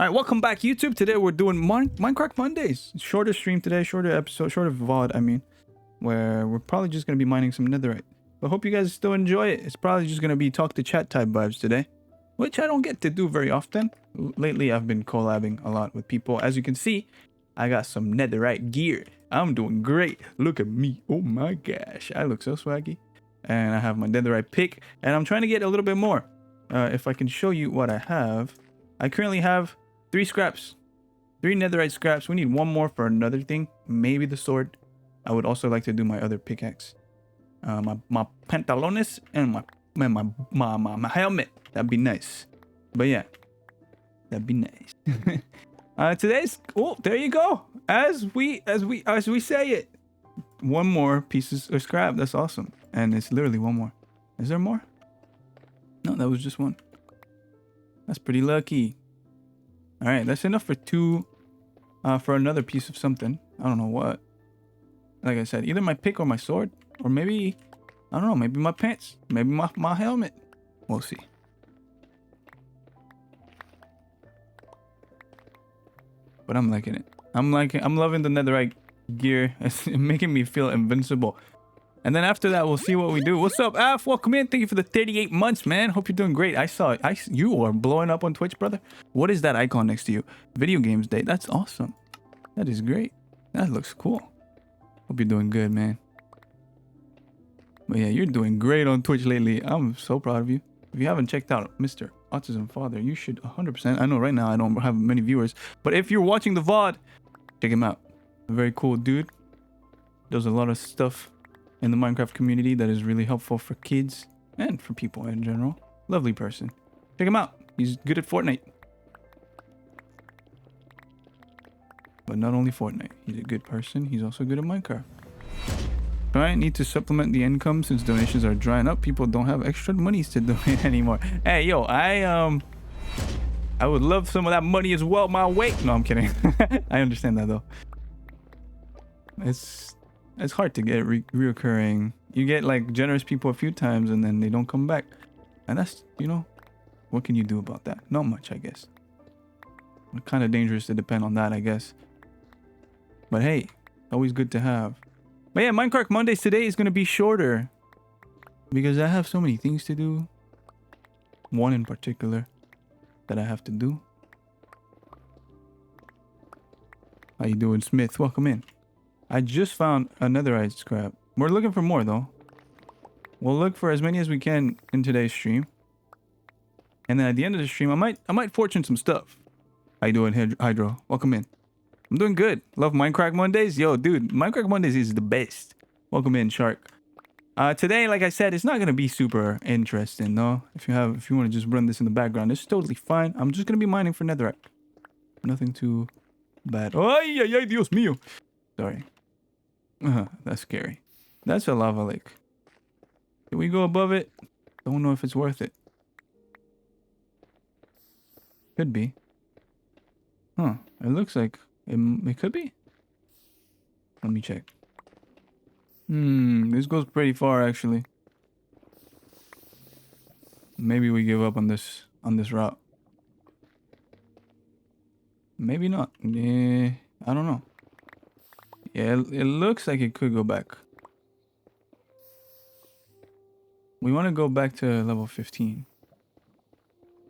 All right, welcome back, YouTube. Today we're doing Mindcrack Mondays. Shorter stream today, shorter episode, shorter VOD, I mean, where we're probably just going to be mining some netherite. But hope you guys still enjoy it. It's probably just going to be talk to chat type vibes today, which I don't get to do very often. Lately, I've been collabing a lot with people. As you can see, I got some netherite gear. I'm doing great. Look at me. Oh my gosh. I look so swaggy. And I have my netherite pick, and I'm trying to get a little bit more. If I can show you what I have. I currently have 3 scraps. 3 netherite scraps. We need 1 more for another thing. Maybe the sword. I would also like to do my other pickaxe. My pantalones and my helmet. That'd be nice. But yeah. That'd be nice. Today's there you go. As we say it. 1 more pieces of scrap. That's awesome. And it's literally 1 more. Is there more? No, that was just 1. That's pretty lucky. All right, that's enough for 2, for another piece of something. I don't know what. Like I said, either my pick or my sword, or maybe, I don't know, maybe my pants, maybe my helmet. We'll see. But I'm liking it. I'm loving the netherite gear. It's making me feel invincible. And then after that, we'll see what we do. What's up, Af? Welcome in. Thank you for the 38 months, man. Hope you're doing great. I saw it. You are blowing up on Twitch, brother. What is that icon next to you? Video Games Day. That's awesome. That is great. That looks cool. Hope you're doing good, man. But yeah, you're doing great on Twitch lately. I'm so proud of you. If you haven't checked out Mr. Autism Father, you should 100%. I know right now I don't have many viewers, but if you're watching the VOD, check him out. A very cool dude. Does a lot of stuff in the Minecraft community that is really helpful for kids and for people in general. Lovely person. Check him out. He's good at Fortnite. But not only Fortnite. He's a good person. He's also good at Minecraft. Right? Need to supplement the income since donations are drying up. People don't have extra monies to donate anymore. Hey, yo, I would love some of that money as well my way. No, I'm kidding. I understand that though. It's hard to get reoccurring. You get like generous people a few times and then they don't come back. And that's, you know, what can you do about that? Not much, I guess. It's kind of dangerous to depend on that, I guess. But hey, always good to have. But yeah, Minecraft Mondays today is going to be shorter. Because I have so many things to do. One in particular that I have to do. How you doing, Smith? Welcome in. I just found a netherite scrap. We're looking for more though. We'll look for as many as we can in today's stream. And then at the end of the stream, I might fortune some stuff. How you doing, Hydro? Welcome in. I'm doing good. Love Minecraft Mondays. Yo, dude, Minecraft Mondays is the best. Welcome in, Shark. Today, like I said, it's not gonna be super interesting though. If you want to just run this in the background, it's totally fine. I'm just gonna be mining for netherite. Nothing too bad. Ay, ay, ay, Dios mío. Sorry. That's scary. That's a lava lake. Can we go above it? Don't know if it's worth it. Could be. Huh. It looks like it could be. Let me check. This goes pretty far actually. Maybe we give up on this route. Maybe not. Yeah, I don't know. Yeah, it looks like it could go back. We want to go back to level 15.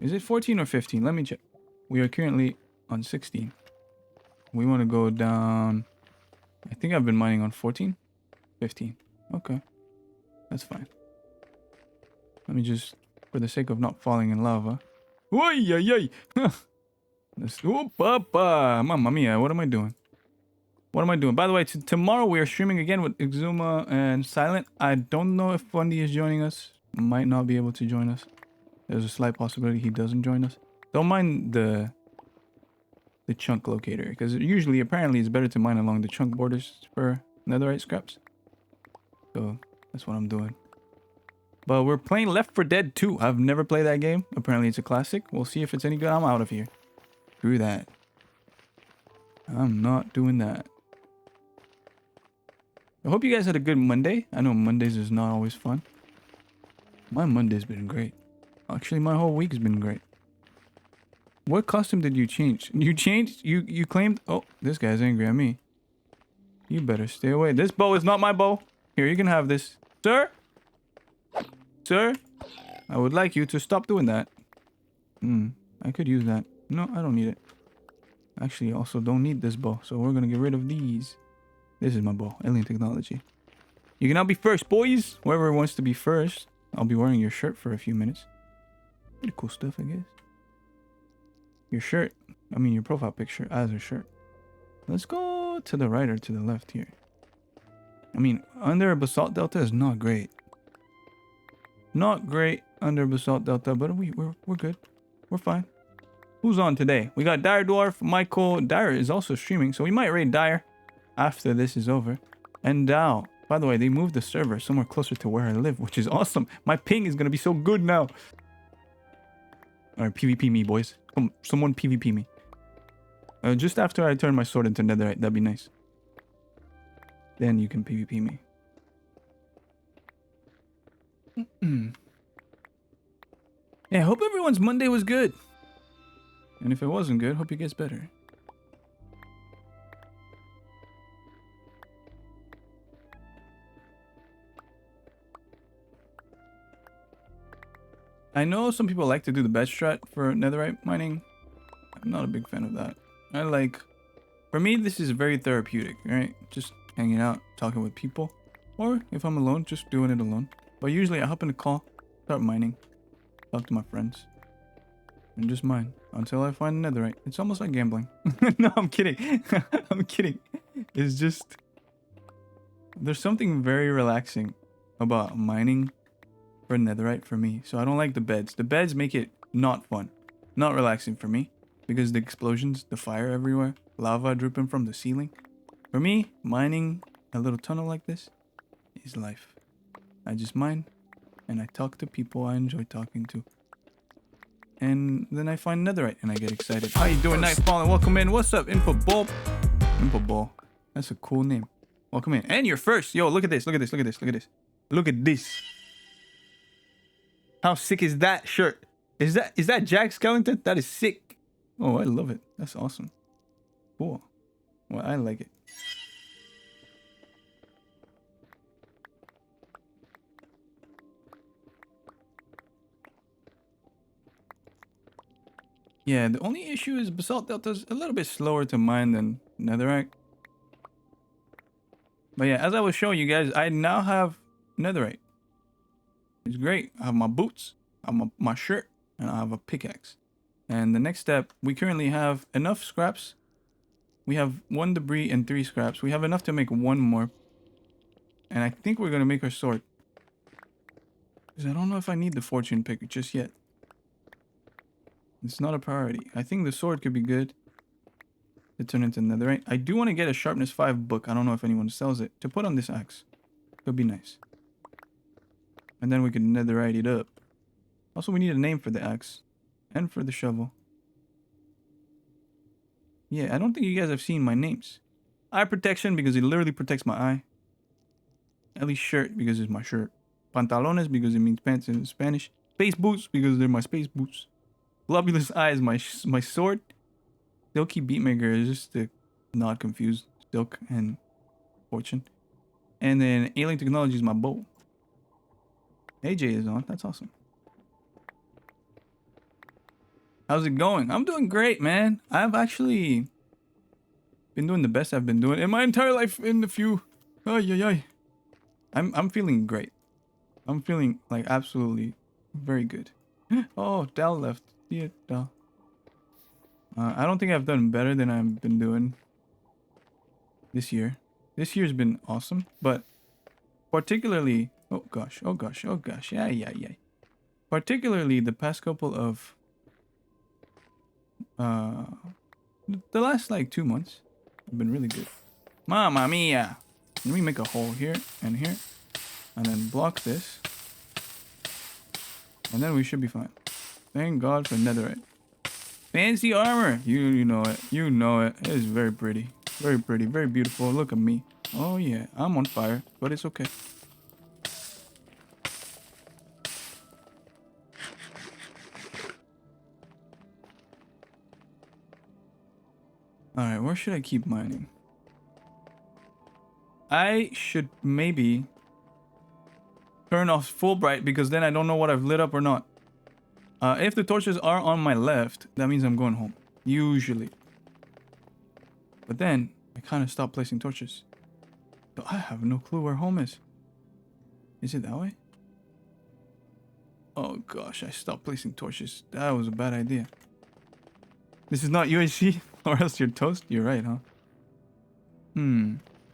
Is it 14 or 15? Let me check. We are currently on 16. We want to go down. I think I've been mining on 14? 15. Okay. That's fine. Let me just, for the sake of not falling in lava. Oy, ay, ay. Oh, papa. Mamma mia, what am I doing? What am I doing? By the way, tomorrow we are streaming again with Exuma and Silent. I don't know if Bundy is joining us. Might not be able to join us. There's a slight possibility he doesn't join us. Don't mind the chunk locator, because usually, apparently, it's better to mine along the chunk borders for netherite scraps. So that's what I'm doing. But we're playing Left 4 Dead 2. I've never played that game. Apparently, it's a classic. We'll see if it's any good. I'm out of here. Screw that. I'm not doing that. I hope you guys had a good Monday. I know Mondays is not always fun. My Monday's been great. Actually, my whole week's been great. What costume did you change? You changed? You claimed? Oh, this guy's angry at me. You better stay away. This bow is not my bow. Here, you can have this. Sir? Sir? I would like you to stop doing that. I could use that. No, I don't need it. Actually, I also don't need this bow. So we're going to get rid of these. This is my bow. Alien technology. You can now be first, boys. Whoever wants to be first. I'll be wearing your shirt for a few minutes. Pretty cool stuff, I guess. Your shirt. I mean, your profile picture as a shirt. Let's go to the right or to the left here. I mean, under a basalt delta is not great. Not great under basalt delta, but we're good. We're fine. Who's on today? We got Dire Dwarf, Michael. Dire is also streaming, so we might raid Dire after this is over. And Dow. By the way, they moved the server somewhere closer to where I live, which is awesome. My ping is gonna be so good now. Alright, PvP me, boys. Come, someone PvP me. Just after I turn my sword into netherite, that'd be nice. Then you can PvP me. Yeah, hope everyone's Monday was good. And if it wasn't good, hope it gets better. I know some people like to do the bed strat for netherite mining. I'm not a big fan of that. For me, this is very therapeutic, right? Just hanging out, talking with people. Or if I'm alone, just doing it alone. But usually I hop in a call, start mining, talk to my friends, and just mine until I find netherite. It's almost like gambling. No, I'm kidding. I'm kidding. It's just, there's something very relaxing about mining for netherite for me. So I don't like the beds. The beds make it not fun, not relaxing for me, because the explosions, the fire everywhere, lava dripping from the ceiling. For me, mining a little tunnel like this is life. I just mine and I talk to people I enjoy talking to. And then I find netherite and I get excited. How you doing, Nightfall? And welcome in. What's up, Info Ball? Info Ball. That's a cool name. Welcome in. And you're first. Yo, look at this. Look at this. Look at this. Look at this. Look at this. How sick is that shirt? Is that Jack Skellington? That is sick. Oh, I love it. That's awesome. Cool. Well, I like it. Yeah, the only issue is Basalt Delta's a little bit slower to mine than Netherite. But yeah, as I was showing you guys, I now have Netherite. It's great. I have my boots, I have my shirt, and I have a pickaxe. And the next step, we currently have enough scraps. We have 1 debris and 3 scraps. We have enough to make 1 more. And I think we're going to make our sword. Because I don't know if I need the fortune pick just yet. It's not a priority. I think the sword could be good to turn into netherite. I do want to get a sharpness 5 book. I don't know if anyone sells it. To put on this axe. Could be nice. And then we could netherite it up. Also, we need a name for the axe. And for the shovel. Yeah, I don't think you guys have seen my names. Eye protection because it literally protects my eye. Ellie's shirt because it's my shirt. Pantalones because it means pants in Spanish. Space boots because they're my space boots. Globulous eye is my sword. Silky beatmaker is just to not confuse silk and fortune. And then alien technology is my bow. AJ is on. That's awesome. How's it going? I'm doing great, man. I've actually been doing the best I've been doing in my entire life in the few. I'm feeling great. I'm feeling like absolutely very good. Oh, Dal left. Yeah, Dal. I don't think I've done better than I've been doing this year. This year's been awesome, but particularly, oh gosh. Yeah. Particularly the past couple of the last like 2 months have been really good. Mamma mia. Let me make a hole here and here, and then block this, and then we should be fine. Thank God for netherite. Fancy armor. You know it. You know it. It is very pretty. Very pretty. Very beautiful. Look at me. Oh yeah. I'm on fire, but it's okay. Alright, where should I keep mining? I should maybe turn off full bright because then I don't know what I've lit up or not. If the torches are on my left, that means I'm going home. Usually. But then, I kind of stopped placing torches. So I have no clue where home is. Is it that way? Oh gosh, I stopped placing torches. That was a bad idea. This is not UHC, or else you're toast? You're right, huh?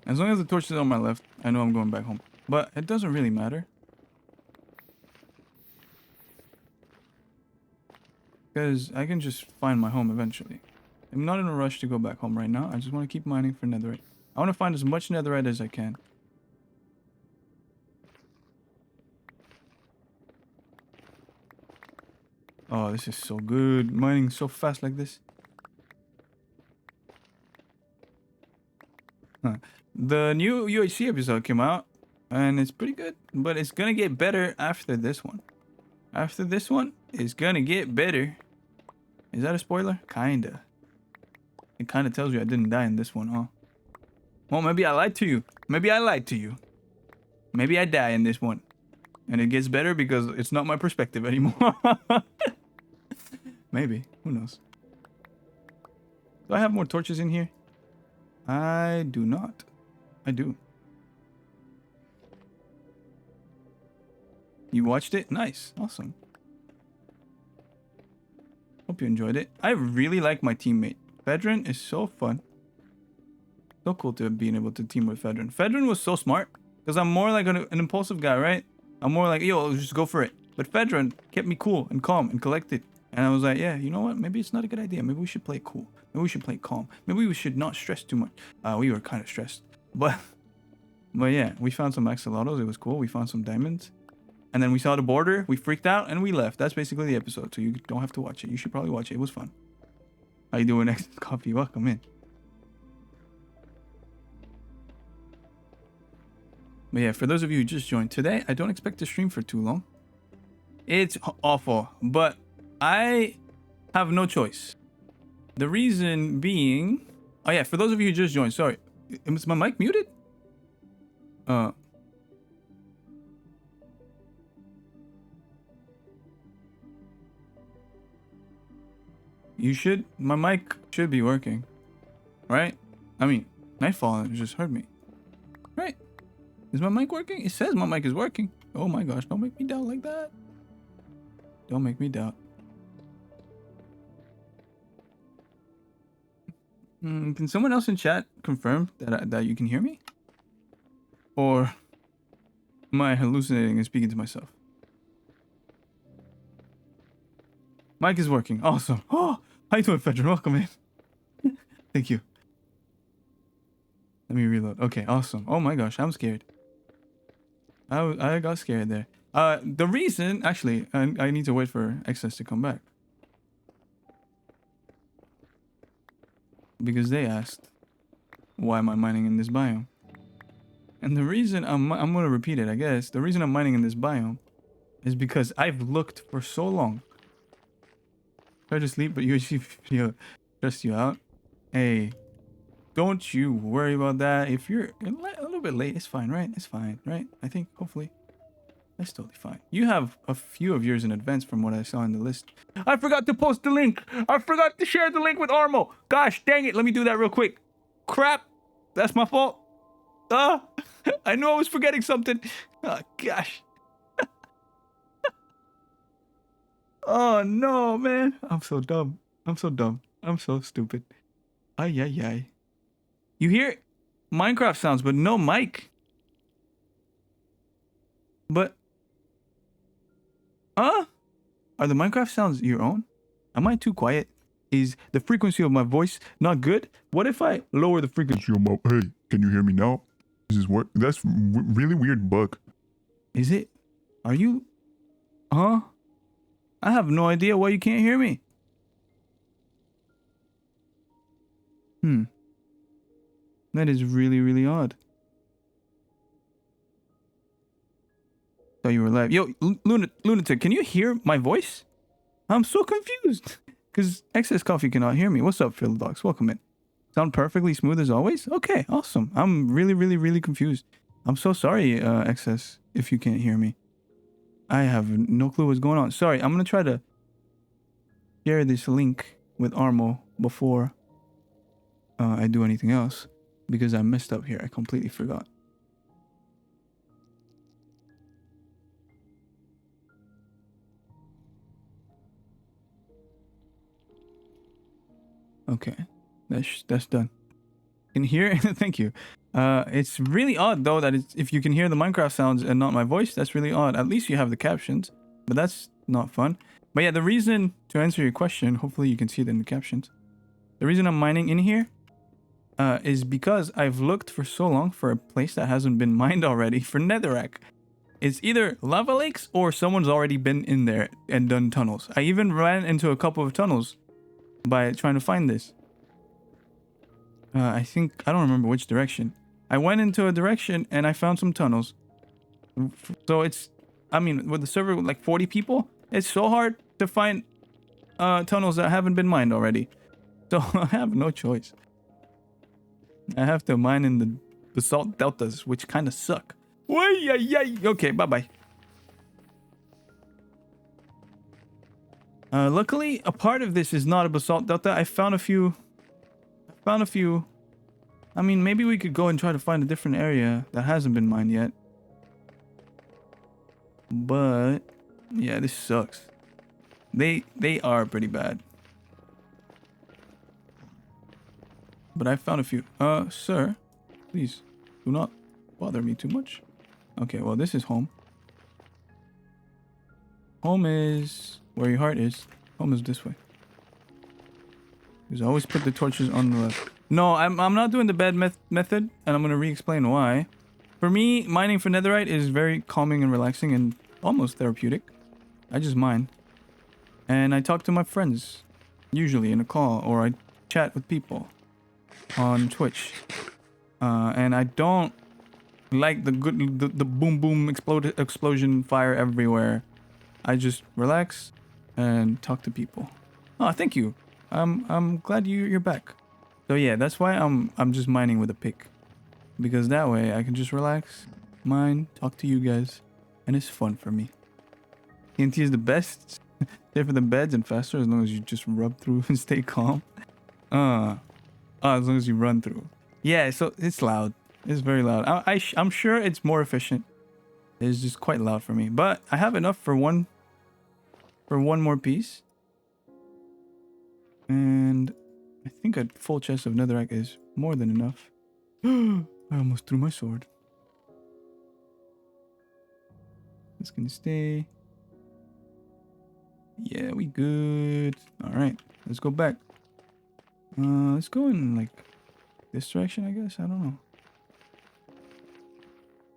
As long as the torch is on my left, I know I'm going back home. But it doesn't really matter. Because I can just find my home eventually. I'm not in a rush to go back home right now. I just want to keep mining for netherite. I want to find as much netherite as I can. Oh, this is so good. Mining so fast like this. Huh. The new UHC episode came out. And it's pretty good. But it's going to get better after this one. After this one, it's going to get better. Is that a spoiler? Kinda. It kind of tells you I didn't die in this one, huh? Well, maybe I lied to you. Maybe I lied to you. Maybe I die in this one. And it gets better because it's not my perspective anymore. Maybe. Who knows? Do I have more torches in here? I do not. I do. You watched it? Nice. Awesome. Hope you enjoyed it. I really like my teammate. Fedrin is so fun. So cool to have been able to team with Fedrin. Fedrin was so smart. Because I'm more like an impulsive guy, right? I'm more like, yo, just go for it. But Fedrin kept me cool and calm and collected. And I was like, yeah, you know what? Maybe it's not a good idea. Maybe we should play cool. Maybe we should play calm. Maybe we should not stress too much. We were kind of stressed. But yeah, we found some axolotls. It was cool. We found some diamonds. And then we saw the border. We freaked out and we left. That's basically the episode. So you don't have to watch it. You should probably watch it. It was fun. How you doing, next coffee? Welcome in. But yeah, for those of you who just joined today, I don't expect to stream for too long. It's awful, but I have no choice. The reason being... Oh yeah, for those of you who just joined, sorry. Is my mic muted? You should... My mic should be working. Right? I mean, Nightfall just heard me. Right? Is my mic working? It says my mic is working. Oh my gosh, don't make me doubt like that. Don't make me doubt. Can someone else in chat confirm that you can hear me? Or am I hallucinating and speaking to myself? Mic is working. Awesome. Oh, how you doing, Fedrin? Welcome in. Thank you. Let me reload. Okay, awesome. Oh my gosh, I'm scared. I got scared there. The reason, actually, I need to wait for Excess to come back. Because they asked, why am I mining in this biome? And the reason I'm going to repeat it, I guess. The reason I'm mining in this biome is because I've looked for so long. Try to sleep, but you feel stress you out. Hey, don't you worry about that. If you're a little bit late, it's fine, right? It's fine, right? I think, hopefully. That's totally fine. You have a few of yours in advance from what I saw in the list. I forgot to post the link. I forgot to share the link with Armo. Gosh, dang it. Let me do that real quick. Crap. That's my fault. I knew I was forgetting something. Oh, gosh. Oh, no, man. I'm so dumb. I'm so dumb. I'm so stupid. Ay, ay, ay. You hear Minecraft sounds, but no mic. But... Are the Minecraft sounds your own? Am I too quiet? Is the frequency of my voice not good? What if I lower the frequency of my... Hey, can you hear me now? Does this work? That's really weird bug. Is it? Are you... Huh? I have no idea why you can't hear me. That is really, really odd. Thought you were live. Yo, Lunatic, can you hear my voice? I'm so confused. Because Excess Coffee cannot hear me. What's up, Philodox? Welcome in. Sound perfectly smooth as always? Okay, awesome. I'm really, really, really confused. I'm so sorry, XS, if you can't hear me. I have no clue what's going on. Sorry, I'm going to try to share this link with Armo before I do anything else, because I messed up here. I completely forgot. Okay, that's done. Can hear? Thank you. It's really odd though that if you can hear the Minecraft sounds and not my voice, that's really odd. At least you have the captions, but that's not fun. But yeah, the reason, to answer your question, hopefully you can see it in the captions. The reason I'm mining in here is because I've looked for so long for a place that hasn't been mined already for netherrack. It's either lava lakes or someone's already been in there and done tunnels. I even ran into a couple of tunnels by trying to find this. I don't remember which direction. I went into a direction and I found some tunnels. So it's, I mean, with the server with like 40 people, it's so hard to find tunnels that haven't been mined already. So I have no choice. I have to mine in the basalt deltas, which kind of suck. Okay, bye-bye. Luckily, a part of this is not a basalt delta. I found a few. I mean, maybe we could go and try to find a different area that hasn't been mined yet. But yeah, this sucks. They are pretty bad. But I found a few. Sir, please do not bother me too much. Okay, well, this is home. Home is where your heart is. Home is this way. Because I always put the torches on the left. No, I'm not doing the bad method, and I'm going to re-explain why. For me, mining for netherite is very calming and relaxing and almost therapeutic. I just mine. And I talk to my friends, usually in a call, or I chat with people on Twitch. And I don't like the boom boom explosion fire everywhere. I just relax and talk to people. Oh, thank you. I'm glad you're back. So yeah, that's why I'm just mining with a pick, because that way I can just relax, mine, talk to you guys, and it's fun for me. TNT is the best. Safer than beds and faster as long as you just rub through and stay calm. As long as you run through. Yeah, so it's loud. It's very loud. I'm sure it's more efficient. It's just quite loud for me, but I have enough for one more piece. And I think a full chest of netherrack is more than enough. I almost threw my sword. It's gonna stay. Yeah, we good. All right, let's go back. Let's go in like this direction, I guess. I don't know.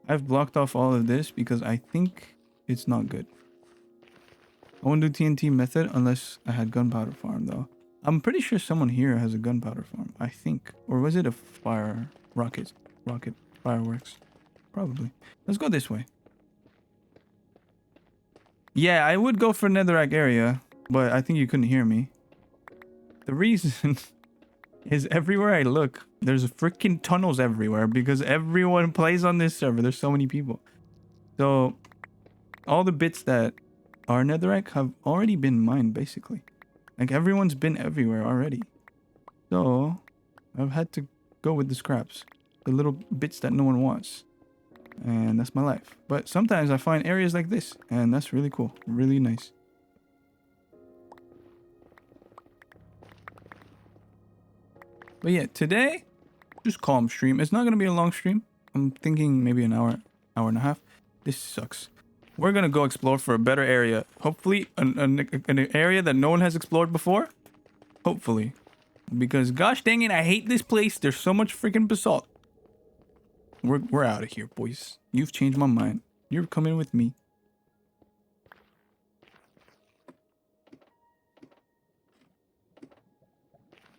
I've blocked off all of this because I think it's not good. I won't do TNT method unless I had gunpowder farm though. I'm pretty sure someone here has a gunpowder farm, I think. Or was it a rocket fireworks? Probably. Let's go this way. Yeah, I would go for netherrack area, but I think you couldn't hear me. The reason is everywhere I look, there's freaking tunnels everywhere because everyone plays on this server. There's so many people. So all the bits that are netherrack have already been mined, basically. Like, everyone's been everywhere already. So I've had to go with the scraps. The little bits that no one wants. And that's my life. But sometimes I find areas like this. And that's really cool. Really nice. But yeah, today, just calm stream. It's not going to be a long stream. I'm thinking maybe an hour and a half. This sucks. We're going to go explore for a better area. Hopefully, an area that no one has explored before. Hopefully. Because gosh dang it, I hate this place. There's so much freaking basalt. We're out of here, boys. You've changed my mind. You're coming with me.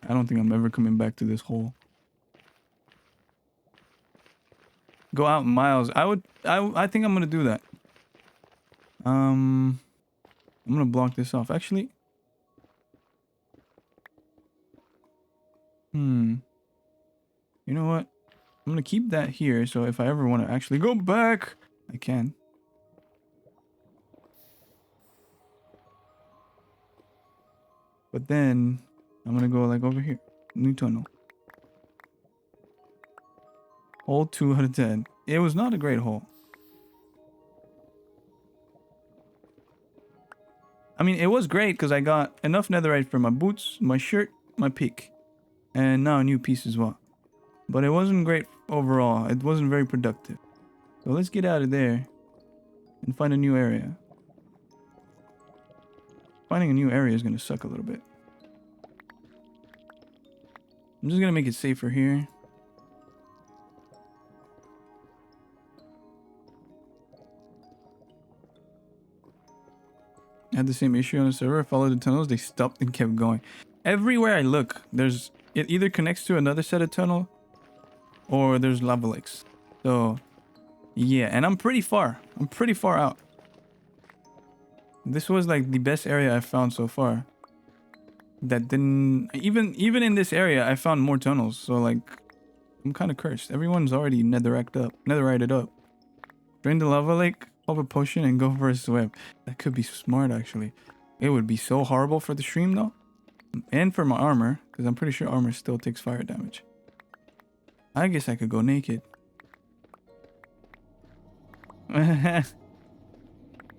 I don't think I'm ever coming back to this hole. Go out miles. I think I'm going to do that. I'm gonna block this off. Actually, You know what? I'm gonna keep that here, so if I ever want to actually go back, I can. But then I'm gonna go like over here. New tunnel. Hole 2 out of 10. It was not a great hole. I mean, it was great because I got enough netherite for my boots, my shirt, my pick, and now a new piece as well. But it wasn't great overall. It wasn't very productive. So let's get out of there and find a new area. Finding a new area is going to suck a little bit. I'm just going to make it safer here. I had the same issue on the server. I followed the tunnels. They stopped and kept going. Everywhere I look, it either connects to another set of tunnel or there's lava lakes. So, yeah. And I'm pretty far. I'm pretty far out. This was like the best area I found so far. That didn't... Even in this area, I found more tunnels. So, like, I'm kind of cursed. Everyone's already netherited up. Drain the lava lake, pop a potion, and go for a swim. That could be smart, actually. It would be so horrible for the stream, though. And for my armor, because I'm pretty sure armor still takes fire damage. I guess I could go naked.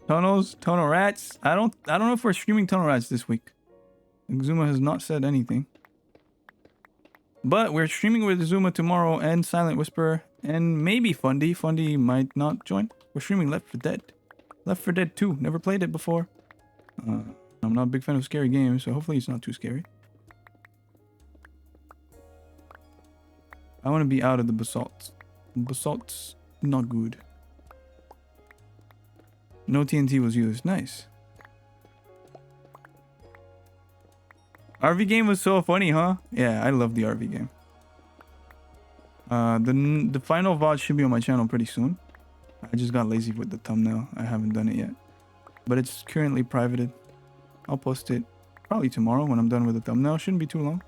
Tunnel rats. I don't know if we're streaming tunnel rats this week. Zuma has not said anything. But we're streaming with Zuma tomorrow and Silent Whisper and maybe Fundy. Fundy might not join. We're streaming Left 4 Dead. Left 4 Dead 2. Never played it before. I'm not a big fan of scary games, so hopefully it's not too scary. I want to be out of the basalts. Basalt's not good. No TNT was used. Nice. RV game was so funny, huh? Yeah, I love the RV game. The final VOD should be on my channel pretty soon. I just got lazy with the thumbnail. I haven't done it yet. But it's currently privated. I'll post it probably tomorrow when I'm done with the thumbnail. Shouldn't be too long.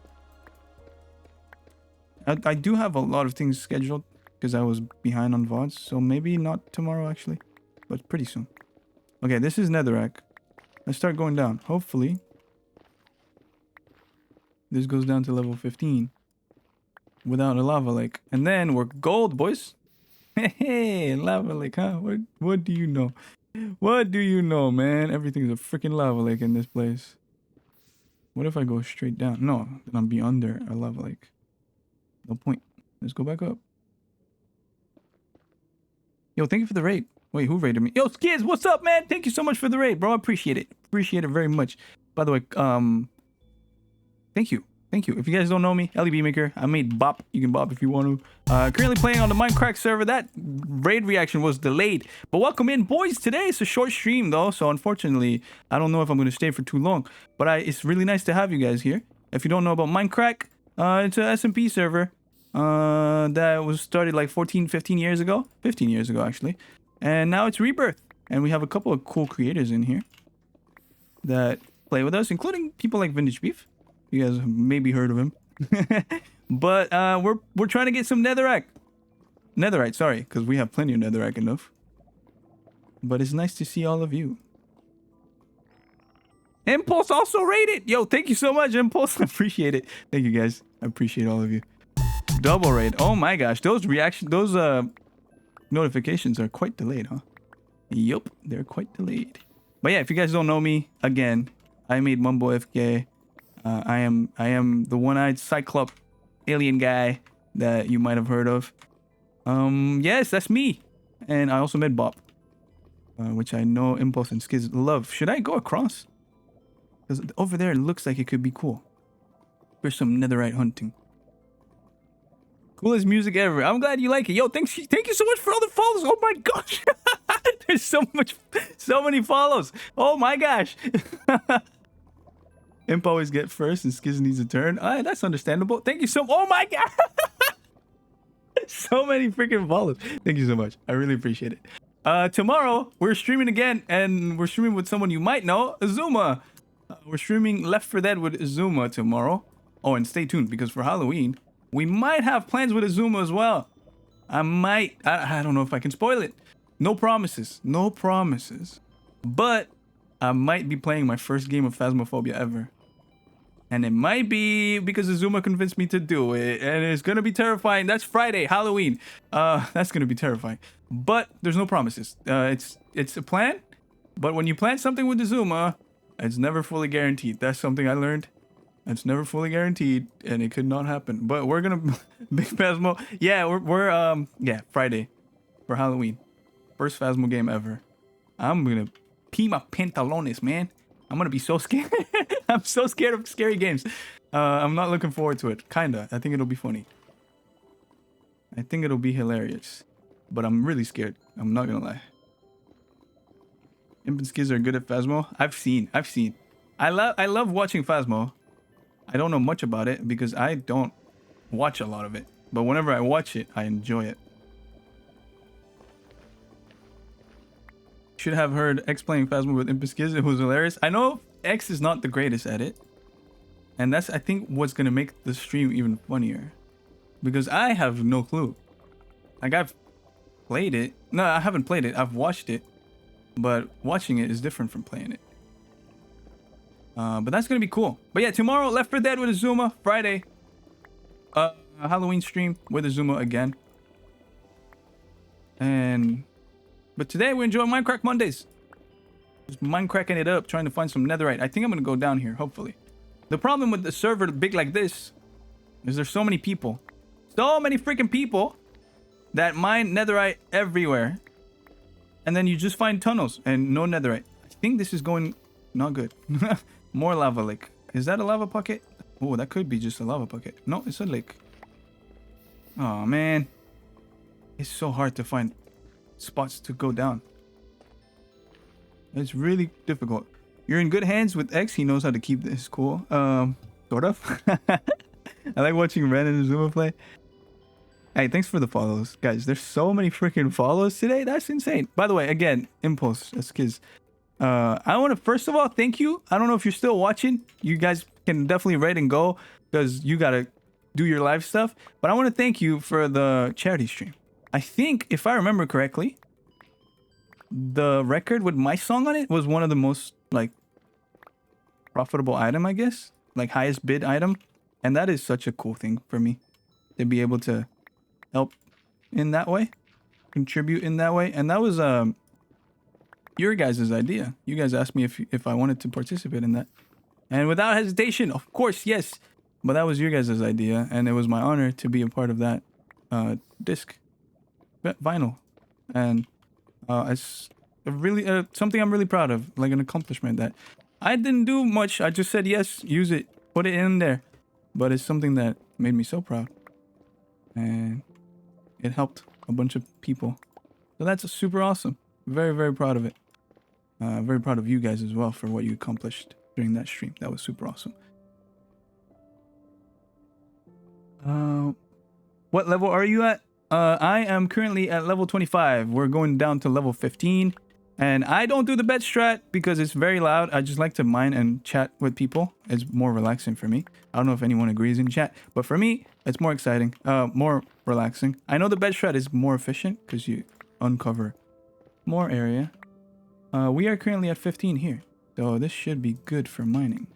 I do have a lot of things scheduled because I was behind on VODs. So maybe not tomorrow actually, but pretty soon. Okay, this is Netherrack. Let's start going down. Hopefully this goes down to level 15 without a lava lake. And then we're gold, boys. Hey, lava lake, huh? What do you know? What do you know, man? Everything's a freaking lava lake in this place. What if I go straight down? No, then I'll be under a lava lake. No point. Let's go back up. Yo, thank you for the raid. Wait, who raided me? Yo, Skiz, what's up, man? Thank you so much for the raid, bro. I appreciate it. Appreciate it very much. By the way, thank you. Thank you. If you guys don't know me, elybeatmaker. I made bop. You can bop if you want to. Currently playing on the Mindcrack server. That raid reaction was delayed. But welcome in, boys. Today it's a short stream, though. So unfortunately, I don't know if I'm going to stay for too long. But it's really nice to have you guys here. If you don't know about Mindcrack, it's an SMP server that was started like 15 years ago. 15 years ago, actually. And now it's Rebirth. And we have a couple of cool creators in here that play with us, including people like Vintage Beef. You guys have maybe heard of him. But we're trying to get some netherite, sorry, because we have plenty of netherite enough. But it's nice to see all of you. Impulse also rated. Yo, thank you so much, Impulse. I appreciate it. Thank you guys. I appreciate all of you. Double raid. Oh my gosh, those notifications are quite delayed, huh? Yup, they're quite delayed. But yeah, if you guys don't know me, again, I made Mumbo FK. I am the one-eyed cyclop alien guy that you might have heard of. Yes, that's me. And I also made Bop, which I know Impulse and Skiz love. Should I go across? Because over there it looks like it could be cool for some netherite hunting. Coolest music ever. I'm glad you like it. Yo, thank you so much for all the follows. Oh my gosh. There's so many follows. Oh my gosh. Imp always get first and Skiz needs a turn. Alright, that's understandable. Thank you so much. Oh my god. So many freaking follows. Thank you so much. I really appreciate it. Tomorrow, we're streaming again, and we're streaming with someone you might know, Zuma. We're streaming Left 4 Dead with Zuma tomorrow. Oh, and stay tuned, because for Halloween, We might have plans with Azuma as well. I don't know if I can spoil it. No promises. No promises. But I might be playing my first game of Phasmophobia ever. And it might be because Azuma convinced me to do it. And it's going to be terrifying. That's Friday, Halloween. That's going to be terrifying. But there's no promises. It's a plan. But when you plan something with Azuma, it's never fully guaranteed. That's something I learned. It's never fully guaranteed, and it could not happen. But we're gonna big Phasmo. Yeah, we're Friday for Halloween. First Phasmo game ever. I'm gonna pee my pantalones, man. I'm gonna be so scared. I'm so scared of scary games. I'm not looking forward to it. Kinda. I think it'll be funny. I think it'll be hilarious. But I'm really scared. I'm not gonna lie. Imp and Skiz are good at Phasmo. I've seen. I love watching Phasmo. I don't know much about it because I don't watch a lot of it. But whenever I watch it, I enjoy it. Should have heard X playing Phasmo with Imp and Skiz. It was hilarious. I know X is not the greatest at it. And that's, I think, what's going to make the stream even funnier. Because I have no clue. Like, I've played it. No, I haven't played it. I've watched it. But watching it is different from playing it. But that's gonna be cool. But yeah, tomorrow Left 4 Dead with Azuma. Friday, a Halloween stream with Azuma again. But today we enjoy Mindcrack Mondays. Just Mindcracking it up, trying to find some netherite. I think I'm gonna go down here, hopefully. The problem with the server big like this is there's so many people. So many freaking people that mine netherite everywhere. And then you just find tunnels and no netherite. I think this is going not good. More lava lake. Is that a lava bucket? Oh, that could be just a lava bucket. No, it's a lake. Oh, man. It's so hard to find spots to go down. It's really difficult. You're in good hands with X. He knows how to keep this cool. Sort of. I like watching Ren and Azuma play. Hey, thanks for the follows. Guys, there's so many freaking follows today. That's insane. By the way, again, Impulse. That's Kiz. I want to first of all thank you. I don't know if you're still watching. You guys can definitely rate and go because you gotta do your live stuff. But I want to thank you for the charity stream. I think if I remember correctly, the record with my song on it was one of the most like profitable item, I guess, like highest bid item, and that is such a cool thing for me to be able to help in that way, contribute in that way, and that was your guys' idea. You guys asked me if I wanted to participate in that. And without hesitation, of course, yes. But that was your guys' idea. And it was my honor to be a part of that disc. Vinyl. And it's really something I'm really proud of. Like an accomplishment that I didn't do much. I just said, yes, use it. Put it in there. But it's something that made me so proud. And it helped a bunch of people. So that's super awesome. Very, very proud of it. Very proud of you guys as well for what you accomplished during that stream. That was super awesome. What level are you at? I am currently at level 25. We're going down to level 15. And I don't do the bet strat because it's very loud. I just like to mine and chat with people. It's more relaxing for me. I don't know if anyone agrees in chat. But for me, it's more exciting. More relaxing. I know the bet strat is more efficient because you uncover more area. We are currently at 15 here. So this should be good for mining.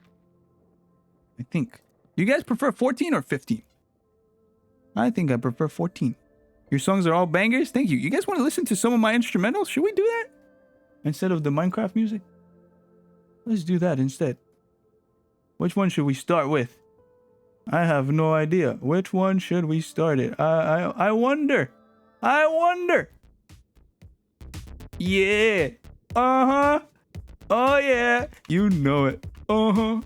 I think. Do you guys prefer 14 or 15? I think I prefer 14. Your songs are all bangers? Thank you. You guys want to listen to some of my instrumentals? Should we do that? Instead of the Minecraft music? Let's do that instead. Which one should we start with? I have no idea. Which one should we start it? I wonder. I wonder. Yeah. Uh-huh. Oh, yeah. You know it. Uh-huh.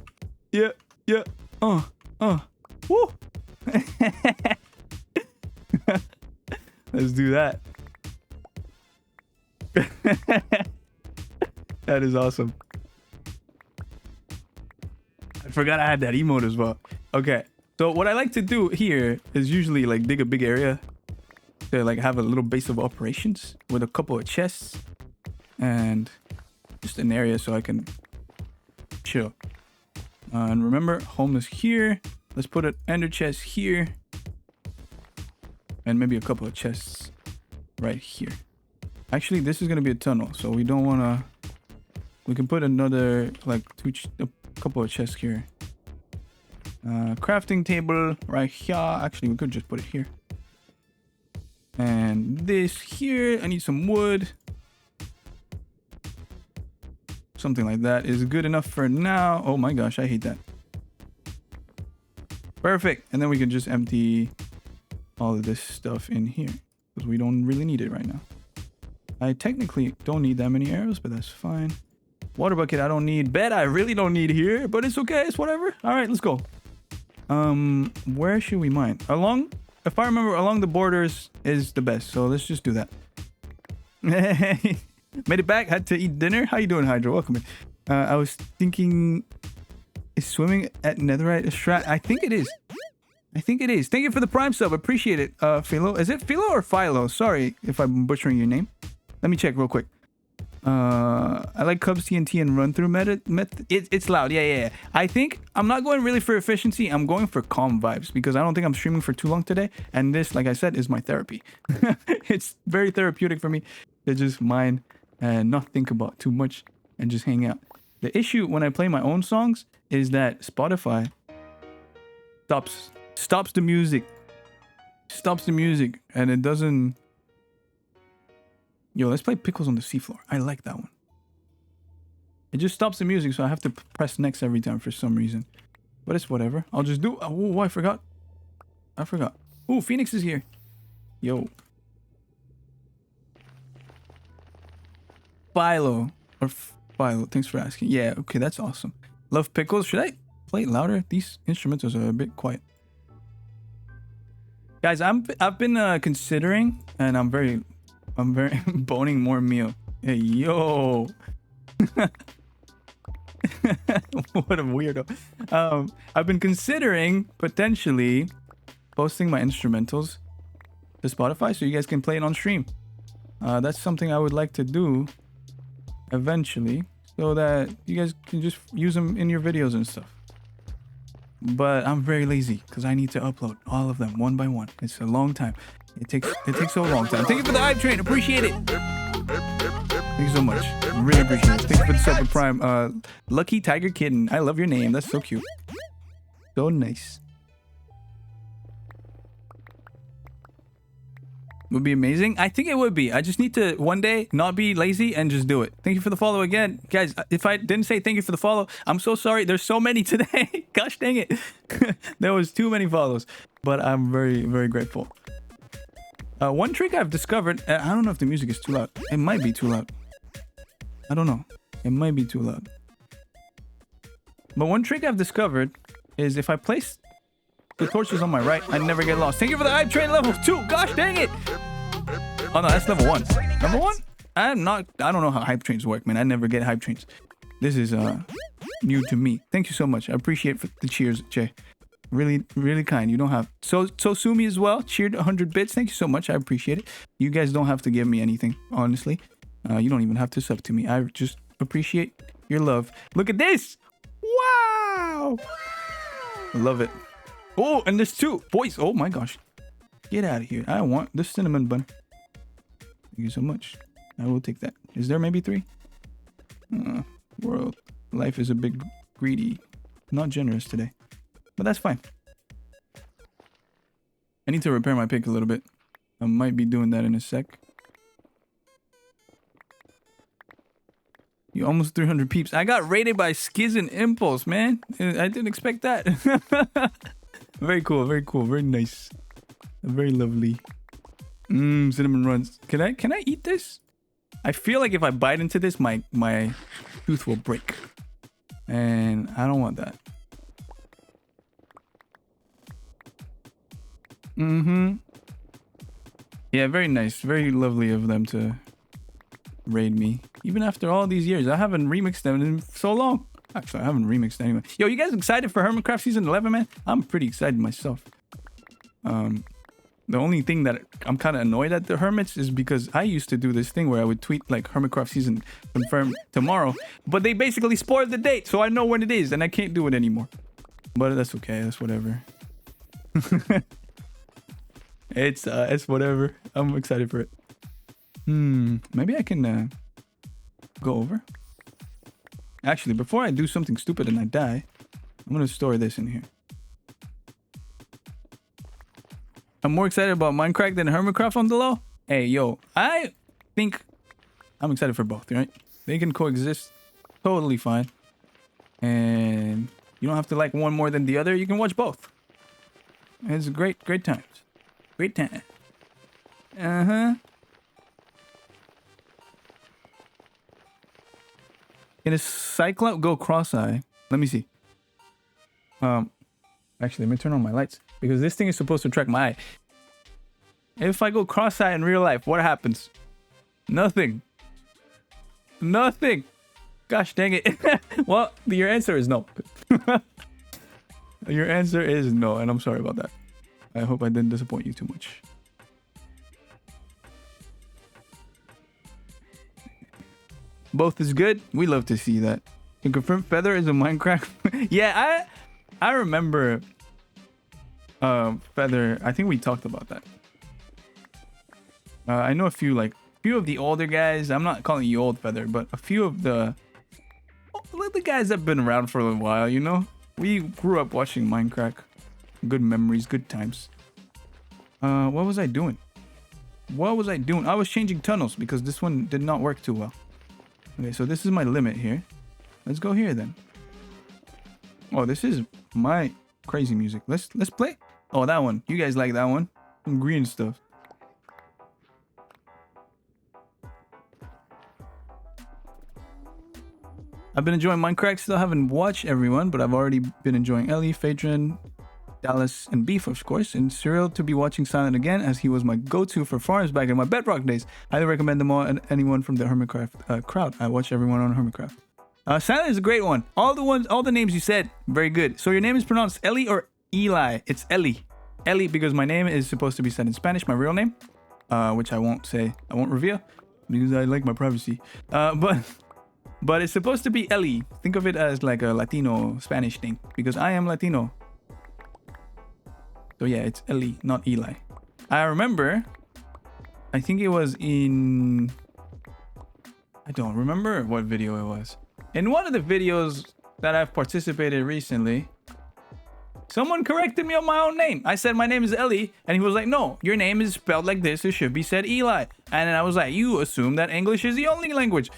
Yeah. Yeah. Woo. Let's do that. That is awesome. I forgot I had that emote as well. Okay. So what I like to do here is usually like dig a big area to like have a little base of operations with a couple of chests and just an area so I can chill. And remember, home is here. Let's put an ender chest here. And maybe a couple of chests right here. Actually, this is gonna be a tunnel, so we don't wanna... We can put another, like, a couple of chests here. Crafting table right here. Actually, we could just put it here. And this here. I need some wood. Something like that is good enough for now. Oh my gosh, I hate that. Perfect. And then we can just empty all of this stuff in here, because we don't really need it right now. I technically don't need that many arrows, but that's fine. Water bucket I don't need. Bed I really don't need here, but it's okay. It's whatever. All right, let's go. Where should we mine? If I remember, along the borders is the best. So let's just do that. Made it back. Had to eat dinner. How you doing, Hydra? Welcome in. I was thinking, is swimming at Netherite a strat? I think it is. I think it is. Thank you for the Prime sub. Appreciate it, Philo. Is it Philo or Philo? Sorry if I'm butchering your name. Let me check real quick. I like Cubs TNT and run through method. It's loud. Yeah. I think I'm not going really for efficiency. I'm going for calm vibes because I don't think I'm streaming for too long today. And this, like I said, is my therapy. It's very therapeutic for me to just mine and not think about too much and just hang out. The issue when I play my own songs is that Spotify stops the music. Stops the music and it doesn't... Yo, let's play Pickles on the Seafloor. I like that one. It just stops the music, so I have to press next every time for some reason. But it's whatever. I'll just do... Oh, I forgot. Oh, Phoenix is here. Yo. Philo. Thanks for asking. Yeah, okay, that's awesome. Love pickles. Should I play it louder? These instrumentals are a bit quiet. Guys, I've been considering, and I'm very boning more meal. Hey, yo. What a weirdo. I've been considering potentially posting my instrumentals to Spotify so you guys can play it on stream. That's something I would like to do eventually so that you guys can just use them in your videos and stuff. But I'm very lazy because I need to upload all of them one by one. It's a long time. It takes so long time. Thank you for the hype train. Appreciate it. Thank you so much. Really appreciate it. Thank you for the Super Prime. Lucky Tiger Kitten. I love your name. That's so cute. So nice. Would be amazing. I think it would be. I just need to one day not be lazy and just do it. Thank you for the follow again. Guys, if I didn't say thank you for the follow, I'm so sorry. There's so many today. Gosh dang it. There was too many follows. But I'm very, very grateful. One trick I've discovered, I don't know if the music is too loud. It might be too loud. I don't know. It might be too loud. But one trick I've discovered is if I place the torches on my right, I never get lost. Thank you for the hype train level 2. Gosh dang it. Oh no, that's level 1. Level 1? I don't know how hype trains work, man. I never get hype trains. This is new to me. Thank you so much. I appreciate the cheers, Jay. Really, really kind. You don't have... So Sumi as well. Cheered 100 bits. Thank you so much. I appreciate it. You guys don't have to give me anything, honestly. You don't even have to sub to me. I just appreciate your love. Look at this. Wow. Love it. Oh, and there's 2. Boys, oh my gosh. Get out of here. I want the cinnamon bun. Thank you so much. I will take that. Is there maybe 3? World. Life is a bit greedy. Not generous today. But that's fine. I need to repair my pick a little bit. I might be doing that in a sec. You almost 300 peeps. I got rated by Skiz and Impulse, man. I didn't expect that. Very cool, very cool, very nice. Very lovely. Cinnamon runs. Can I eat this? I feel like if I bite into this, my tooth will break. And I don't want that. Yeah, very nice. Very lovely of them to raid me. Even after all these years. I haven't remixed them in so long. Actually, I haven't remixed anyway. Yo, you guys excited for Hermitcraft Season 11, man? I'm pretty excited myself. The only thing that I'm kind of annoyed at the Hermits is because I used to do this thing where I would tweet like Hermitcraft Season confirmed tomorrow. But they basically spoiled the date, so I know when it is and I can't do it anymore. But that's okay. That's whatever. It's whatever. I'm excited for it. Maybe I can go over. Actually, before I do something stupid and I die, I'm gonna store this in here. I'm more excited about Mindcrack than Hermitcraft on the low. Hey, yo, I think I'm excited for both, right? They can coexist totally fine. And you don't have to like one more than the other. You can watch both. It's great times. Great time. Uh-huh. Can a Cyclops go cross-eye? Let me see. Actually, let me turn on my lights because this thing is supposed to track my eye. If I go cross-eye in real life, what happens? Nothing. Nothing. Gosh dang it. Well, your answer is no. Your answer is no, and I'm sorry about that. I hope I didn't disappoint you too much. Both is good. We love to see that. Can confirm Feather is a Minecraft. Yeah, I remember Feather. I think we talked about that. I know a few of the older guys. I'm not calling you old, Feather, but a few of the guys that have been around for a while, you know? We grew up watching Mindcrack. Good memories, good times. What was I doing? I was changing tunnels because this one did not work too well. Okay, so this is my limit here. Let's go here then. Oh, this is my crazy music. Let's play. Oh, that one. You guys like that one? Some green stuff. I've been enjoying Mindcrack. Still haven't watched everyone, but I've already been enjoying Ellie, Phaedron, Dallas, and Beef, of course. And thrilled to be watching Silent again, as he was my go-to for farms back in my Bedrock days. Highly recommend them all and anyone from the Hermitcraft crowd. I watch everyone on Hermitcraft. Silent is a great one. All the names you said, very good. So your name is pronounced Ellie or Eli? It's Ellie. Ellie, because my name is supposed to be said in Spanish, my real name, which I won't reveal because I like my privacy. But it's supposed to be Ellie. Think of it as like a Latino Spanish thing because I am Latino. So yeah, it's Ellie, not Eli. I remember, I think it was in, I don't remember what video it was. In one of the videos that I've participated recently, someone corrected me on my own name. I said my name is Ellie, and he was like, no, your name is spelled like this. It should be said Eli. And then I was like, you assume that English is the only language.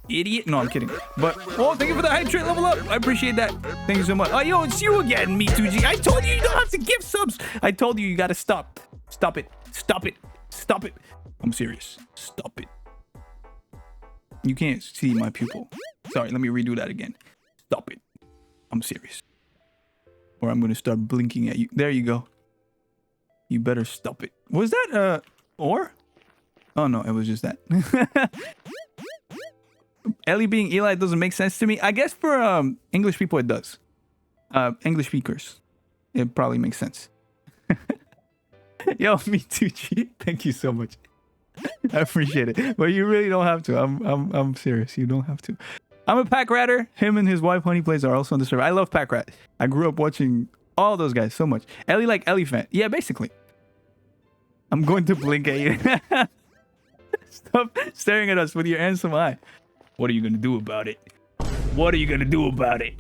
Idiot. No, I'm kidding. But, oh, thank you for the hype train level up. I appreciate that. Thank you so much. Oh, yo, it's you again, Me2G. I told you don't have to give subs. I told you gotta stop. Stop it. Stop it. Stop it. I'm serious. Stop it. You can't see my pupil. Sorry, let me redo that again. Stop it. I'm serious. Or I'm gonna start blinking at you. There you go. You better stop it. Was that, or? Oh, no, it was just that. Ellie being Eli doesn't make sense to me. I guess for English people it does. English speakers, it probably makes sense. Yo, Me2G, thank you so much. I appreciate it, but you really don't have to. I'm serious. You don't have to. I'm a Pack Ratter. Him and his wife Honeyplays are also on the server. I love Pack Rat. I grew up watching all those guys so much. Ellie like elephant. Yeah, basically. I'm going to blink at you. Stop staring at us with your handsome eye. What are you gonna do about it? What are you gonna do about it?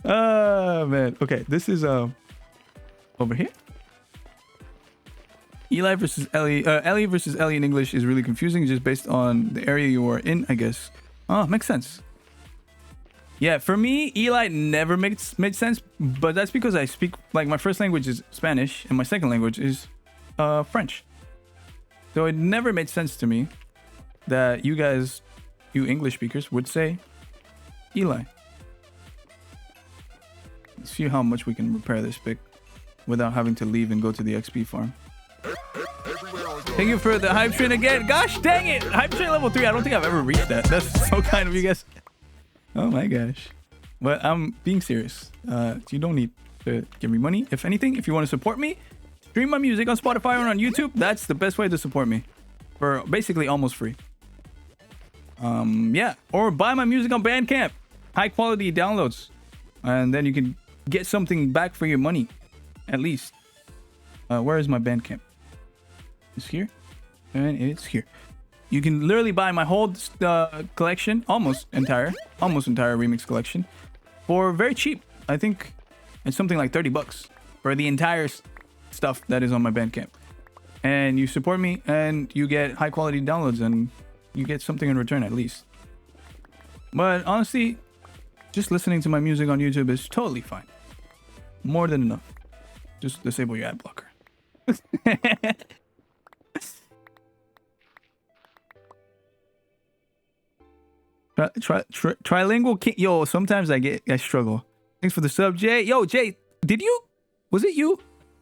Oh man. Okay, this is over here. Eli versus Ellie. Ellie versus Ellie in English is really confusing just based on the area you are in, I guess. Oh, makes sense. Yeah, for me, Eli never made sense, but that's because I speak, like, my first language is Spanish and my second language is French. So it never made sense to me that you guys, you English speakers, would say Eli. Let's see how much we can repair this pick without having to leave and go to the XP farm. Thank you for the hype train again. Gosh dang it! Hype train level 3. I don't think I've ever reached that. That's so kind of you guys. Oh my gosh. But I'm being serious. You don't need to give me money. If anything, if you want to support me, stream my music on Spotify or on YouTube. That's the best way to support me. For basically almost free. Yeah, or buy my music on Bandcamp. High quality downloads, and then you can get something back for your money, at least. Where is my Bandcamp? It's here, and it's here. You can literally buy my whole collection, almost entire remix collection, for very cheap. I think it's something like $30 for the entire stuff that is on my Bandcamp. And you support me, and you get high quality downloads, and you get something in return at least. But honestly, just listening to my music on YouTube is totally fine. More than enough. Just disable your ad blocker. Trilingual king. Yo, sometimes I struggle. Thanks for the sub, Jay. Yo, Jay, was it you?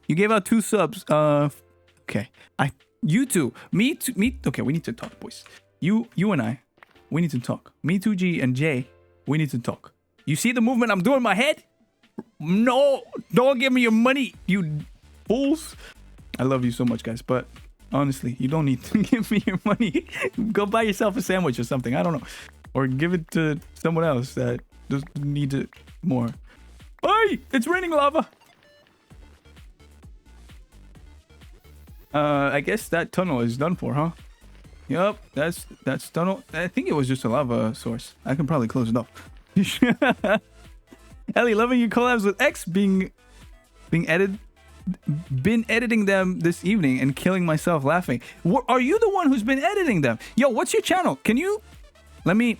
You gave out 2 subs. Okay. You two. Me. Okay, we need to talk, boys. You and I, we need to talk. Me, 2G, and Jay, we need to talk. You see the movement I'm doing in my head? No, don't give me your money, you fools. I love you so much, guys, but honestly, you don't need to give me your money. Go buy yourself a sandwich or something. I don't know. Or give it to someone else that does need it more. Hey, it's raining lava. I guess that tunnel is done for, huh? Yup, that's tunnel. I think it was just a lava source. I can probably close it off. Ellie, loving your collabs with X been editing them this evening and killing myself laughing. Are you the one who's been editing them? Yo, what's your channel? Can you name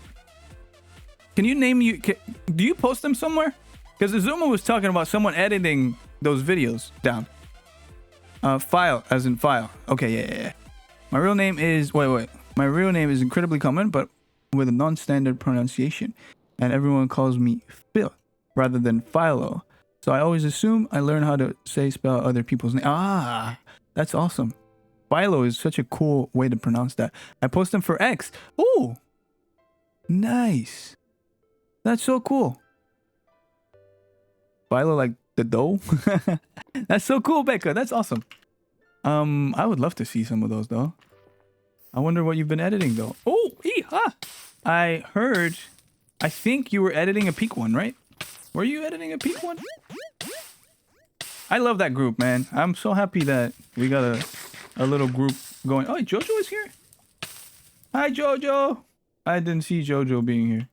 do you post them somewhere? Because Azuma was talking about someone editing those videos down. File, as in file. Okay, yeah. My real name is my real name is incredibly common, but with a non-standard pronunciation, and everyone calls me Phil rather than Philo. So I always assume I learn how to spell other people's name. Ah, that's awesome. Philo is such a cool way to pronounce that. I post them for X. Oh, nice. That's so cool. Philo, like the dough. That's so cool, Becca. That's awesome. I would love to see some of those though. I wonder what you've been editing though. Oh, I think you were editing a peak one, right? Were you editing a peak one? I love that group, man. I'm so happy that we got a little group going. Oh, Jojo is here. Hi, Jojo. I didn't see Jojo being here.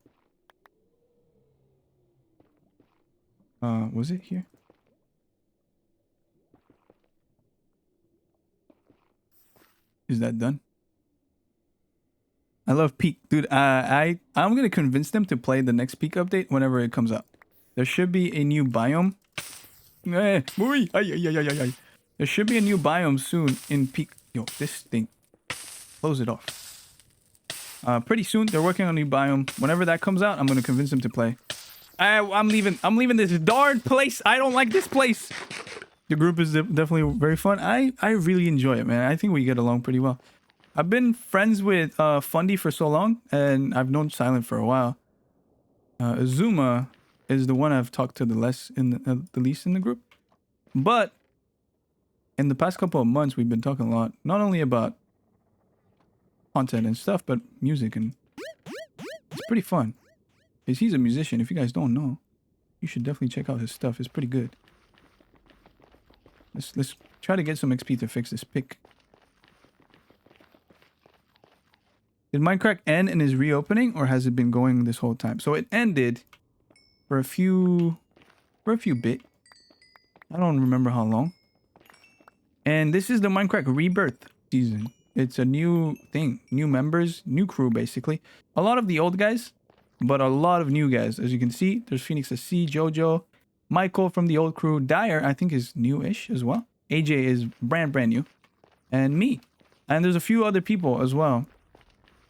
Was it here? Is that done? I love Peak. Dude, I'm gonna convince them to play the next Peak update whenever it comes out. There should be a new biome. There should be a new biome soon in Peak. Yo, this thing. Close it off. Pretty soon, they're working on a new biome. Whenever that comes out, I'm gonna convince them to play. I'm leaving this darn place. I don't like this place. The group is definitely very fun. I really enjoy it, man. I think we get along pretty well. I've been friends with Fundy for so long, and I've known Silent for a while. Azuma is the one I've talked to the least in the group. But in the past couple of months, we've been talking a lot, not only about content and stuff, but music, and it's pretty fun. Because he's a musician. If you guys don't know, you should definitely check out his stuff. It's pretty good. Let's try to get some XP to fix this pick. Did Mindcrack end and is reopening, or has it been going this whole time? So it ended for a few bit. I don't remember how long. And this is the Mindcrack Rebirth season. It's a new thing, new members, new crew basically. A lot of the old guys, but a lot of new guys. As you can see, there's Phoenix SC, Jojo, Michael from the old crew, Dyer, I think is new-ish as well. AJ is brand new, and me. And there's a few other people as well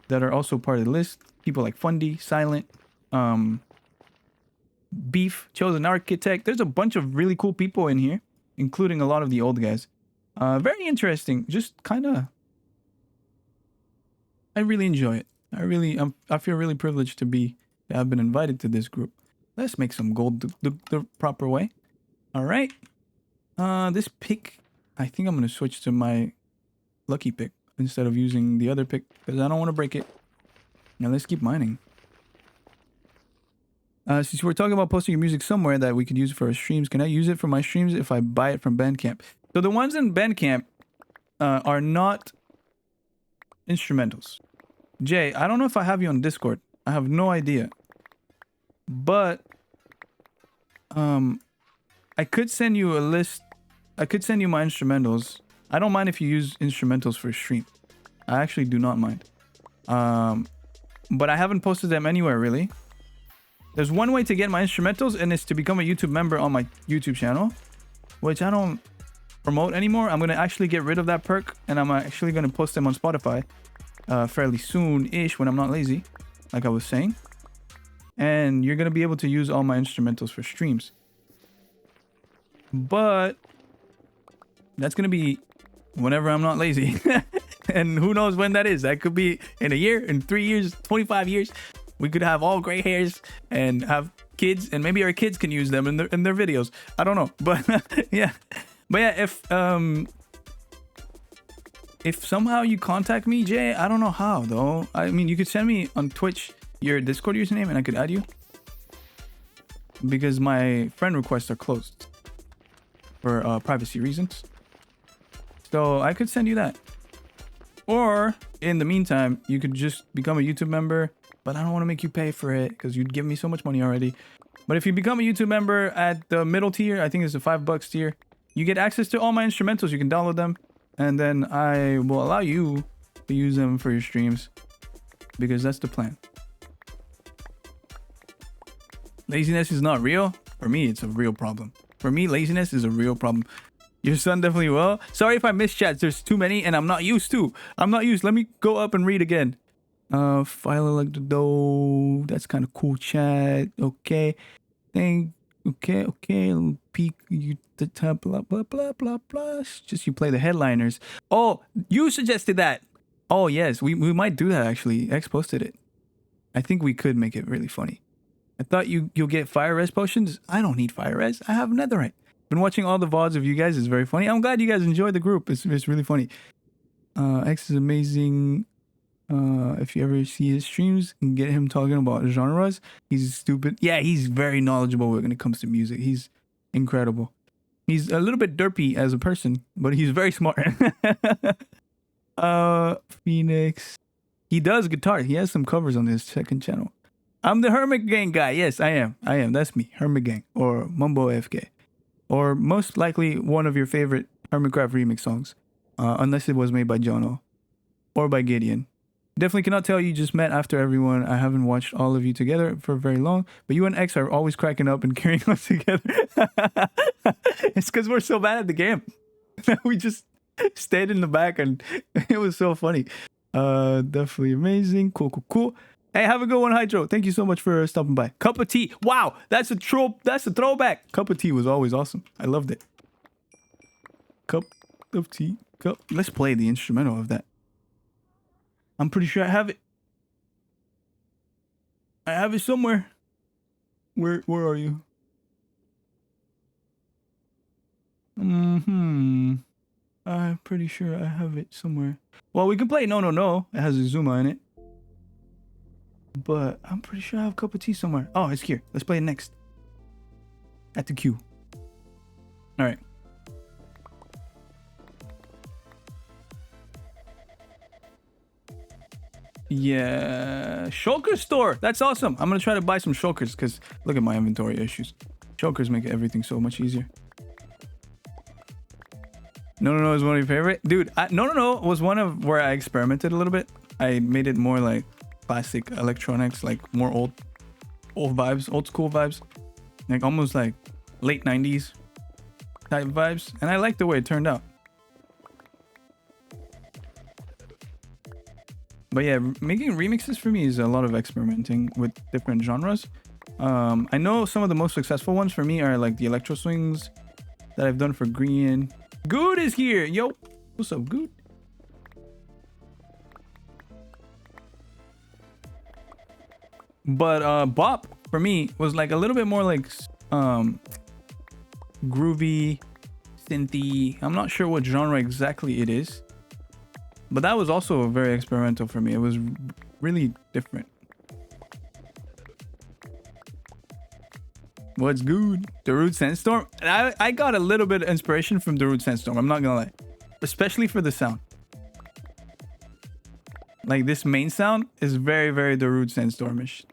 that are also part of the list. People like Fundy, Silent, Beef, Chosen Architect. There's a bunch of really cool people in here, including a lot of the old guys. Very interesting. Just kind of, I really enjoy it. I feel really privileged to have been invited to this group. Let's make some gold the proper way. All right. This pick, I think I'm going to switch to my lucky pick instead of using the other pick because I don't want to break it. Now let's keep mining. Since we're talking about posting your music somewhere that we could use for our streams, can I use it for my streams if I buy it from Bandcamp? So the ones in Bandcamp are not instrumentals. Jay, I don't know if I have you on Discord. I have no idea. But I could send you a list. I could send you my instrumentals. I don't mind if you use instrumentals for a stream. I actually do not mind. But I haven't posted them anywhere really. There's one way to get my instrumentals, and it's to become a YouTube member on my YouTube channel, which I don't promote anymore. I'm gonna actually get rid of that perk, and I'm actually gonna post them on Spotify fairly soon-ish when I'm not lazy, like I was saying. And you're gonna be able to use all my instrumentals for streams. But that's gonna be whenever I'm not lazy. And who knows when that is. That could be in a year, in 3 years, 25 years. We could have all gray hairs and have kids, and maybe our kids can use them in their videos. I don't know. But yeah. But yeah, if somehow you contact me, Jay, I don't know how though. I mean, you could send me on Twitch your Discord username and I could add you. Because my friend requests are closed for privacy reasons. So I could send you that. Or in the meantime, you could just become a YouTube member, but I don't want to make you pay for it because you'd give me so much money already. But if you become a YouTube member at the middle tier, I think it's the $5 tier, you get access to all my instrumentals. You can download them, and then I will allow you to use them for your streams because that's the plan. Laziness is not real. For me, it's a real problem. For me, laziness is a real problem. Your son definitely will. Sorry if I missed chats. There's too many and I'm not used to. Let me go up and read again. File like the dough. That's kind of cool chat. Okay. Okay. Peak you the top blah blah blah blah blah. It's just you play the headliners. Oh, you suggested that. Oh yes, we might do that actually. X posted it. I think we could make it really funny. I thought you'll get fire res potions. I don't need fire res. I have netherite. Been watching all the VODs of you guys. It's very funny. I'm glad you guys enjoyed the group. It's really funny. X is amazing. If you ever see his streams and get him talking about genres, he's stupid. Yeah, he's very knowledgeable when it comes to music. He's incredible. He's a little bit derpy as a person, but he's very smart. Phoenix. He does guitar. He has some covers on his second channel. I'm the Hermit Gang guy. Yes, I am. That's me. Hermit Gang or Mumbo FK. Or most likely one of your favorite Hermitcraft remix songs. Unless it was made by Jono or by Gideon. Definitely cannot tell you just met after everyone. I haven't watched all of you together for very long, but you and X are always cracking up and carrying us together. It's because we're so bad at the game. We just stayed in the back and it was so funny. Definitely amazing. Cool. Hey, have a good one, Hydro. Thank you so much for stopping by. Cup of tea. Wow, that's a throwback. Cup of tea was always awesome. I loved it. Cup of tea. Let's play the instrumental of that. I'm pretty sure I have it. I have it somewhere. Where are you? I'm pretty sure I have it somewhere. Well, we can play No. It has a Zuma in it. But I'm pretty sure I have a cup of tea somewhere. Oh, it's here. Let's play it next. At the queue. All right. Yeah. Shulker store. That's awesome. I'm going to try to buy some shulkers because look at my inventory issues. Shulkers make everything so much easier. No is one of your favorite? Dude, No was one of where I experimented a little bit. I made it more like classic electronics, like more old vibes, old school vibes, like almost like late 90s type vibes, and I like the way it turned out. But yeah, making remixes for me is a lot of experimenting with different genres. I know some of the most successful ones for me are like the electro swings that I've done for Green. Good is here. Yo, what's up, Good? But Bop for me was like a little bit more like groovy, synthy. I'm not sure what genre exactly it is, but that was also very experimental for me. It was really different. What's good? Darude Sandstorm. I got a little bit of inspiration from Darude Sandstorm. I'm not gonna lie, especially for the sound. Like this main sound is very, very Darude Sandstormish.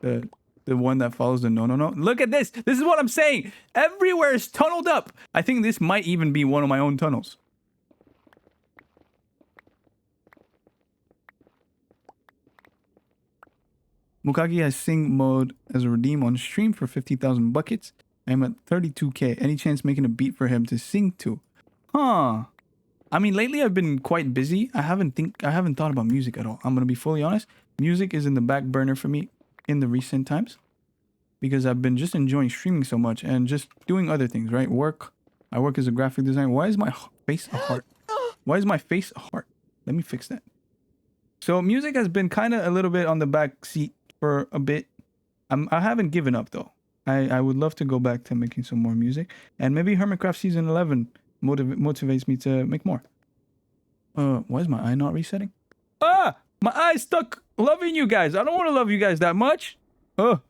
The one that follows the no. Look at this. This is what I'm saying. Everywhere is tunneled up. I think this might even be one of my own tunnels. Mukagi has sing mode as a redeem on stream for 50,000 buckets. I'm at 32k. Any chance making a beat for him to sing to? Huh. I mean, lately I've been quite busy. I haven't thought about music at all. I'm gonna be fully honest. Music is in the back burner for me in the recent times because I've been just enjoying streaming so much and just doing other things, right? Work. I work as a graphic designer. Why is my face a heart? Why is my face a heart? Let me fix that. So music has been kind of a little bit on the back seat for a bit. I haven't given up though. I would love to go back to making some more music, and maybe Hermitcraft Season 11 motivates me to make more. Why is my eye not resetting? Ah, my eye's stuck loving you guys. I don't want to love you guys that much. Oi,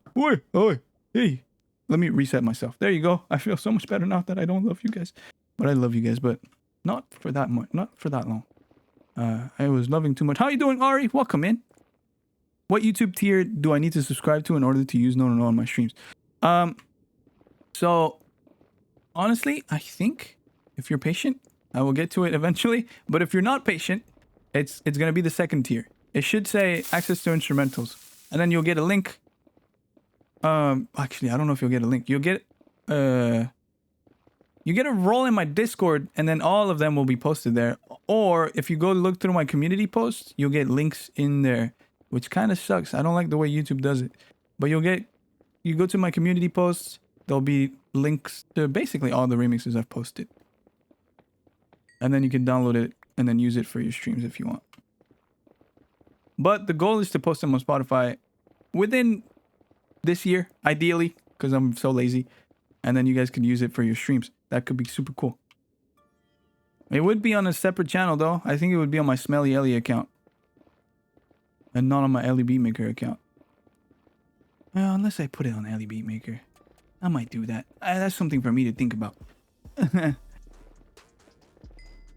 hey, let me reset myself. There you go. I feel so much better now that I don't love you guys, but I love you guys, but not for that much, not for that long. I was loving too much. How you doing, Ari? Welcome in. What YouTube tier do I need to subscribe to in order to use no on my streams? So honestly, I think if you're patient, I will get to it eventually. But if you're not patient, it's gonna be the second tier. It should say access to instrumentals, and then you'll get a link. Actually, I don't know if you'll get a link. You get a role in my Discord, and then all of them will be posted there. Or if you go look through my community posts, you'll get links in there, which kind of sucks. I don't like the way YouTube does it. But you go to my community posts, there'll be links to basically all the remixes I've posted. And then you can download it and then use it for your streams if you want. But the goal is to post them on Spotify within this year, ideally, because I'm so lazy. And then you guys can use it for your streams. That could be super cool. It would be on a separate channel though. I think it would be on my Smelly Ellie account. And not on my elybeatmaker account. Well, unless I put it on elybeatmaker. I might do that. That's something for me to think about.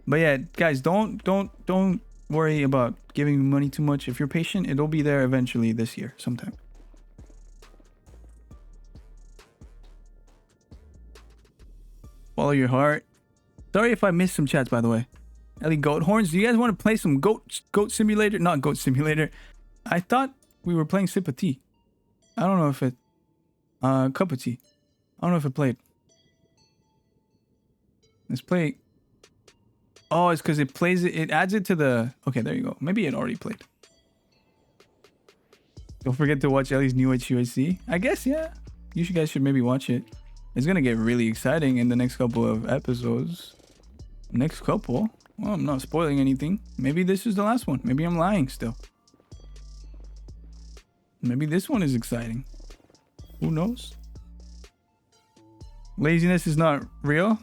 But yeah, guys, don't worry about giving me money too much. If you're patient, it'll be there eventually this year, sometime. Follow your heart. Sorry if I missed some chats, by the way. Ellie Goat Horns, do you guys want to play some Goat Simulator? Not Goat Simulator. I thought we were playing Sip of Tea. I don't know if it... Cup of Tea. I don't know if it played. Let's play... Oh, it's because it plays it. It adds it to the... Okay, there you go. Maybe it already played. Don't forget to watch Ellie's new HUAC. I guess, yeah. You guys should maybe watch it. It's going to get really exciting in the next couple of episodes. Next couple? Well, I'm not spoiling anything. Maybe this is the last one. Maybe I'm lying still. Maybe this one is exciting. Who knows? Laziness is not real.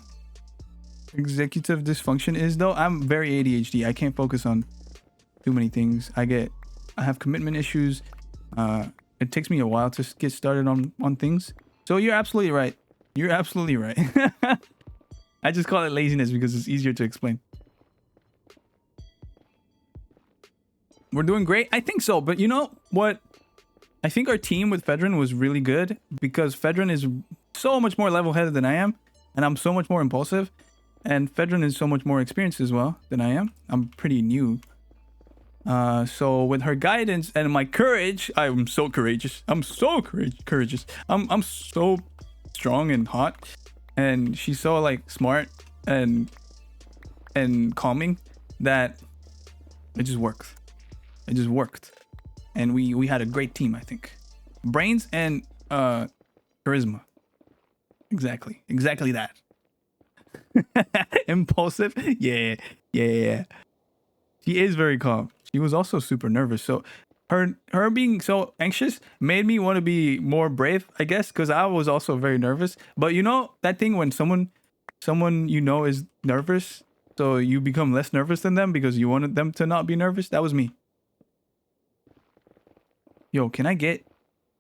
Executive dysfunction is though. I'm very ADHD. I can't focus on too many things. I have commitment issues. It takes me a while to get started on things. So you're absolutely right. You're absolutely right. I just call it laziness because it's easier to explain. We're doing great. I think so. But you know what? I think our team with Fedrin was really good because Fedrin is so much more level-headed than I am. And I'm so much more impulsive. And Fedrin is so much more experienced as well than I am. I'm pretty new. So with her guidance and my courage, I'm so courageous. I'm so courageous. I'm so strong and hot. And she's so like smart and calming that it just worked. It just worked. And we had a great team, I think. Brains and charisma. Exactly that. Impulsive. Yeah. She is very calm. She was also super nervous. So her being so anxious made me want to be more brave, I guess, because I was also very nervous. But you know that thing when someone you know is nervous, so you become less nervous than them because you wanted them to not be nervous? That was me. Yo, can I get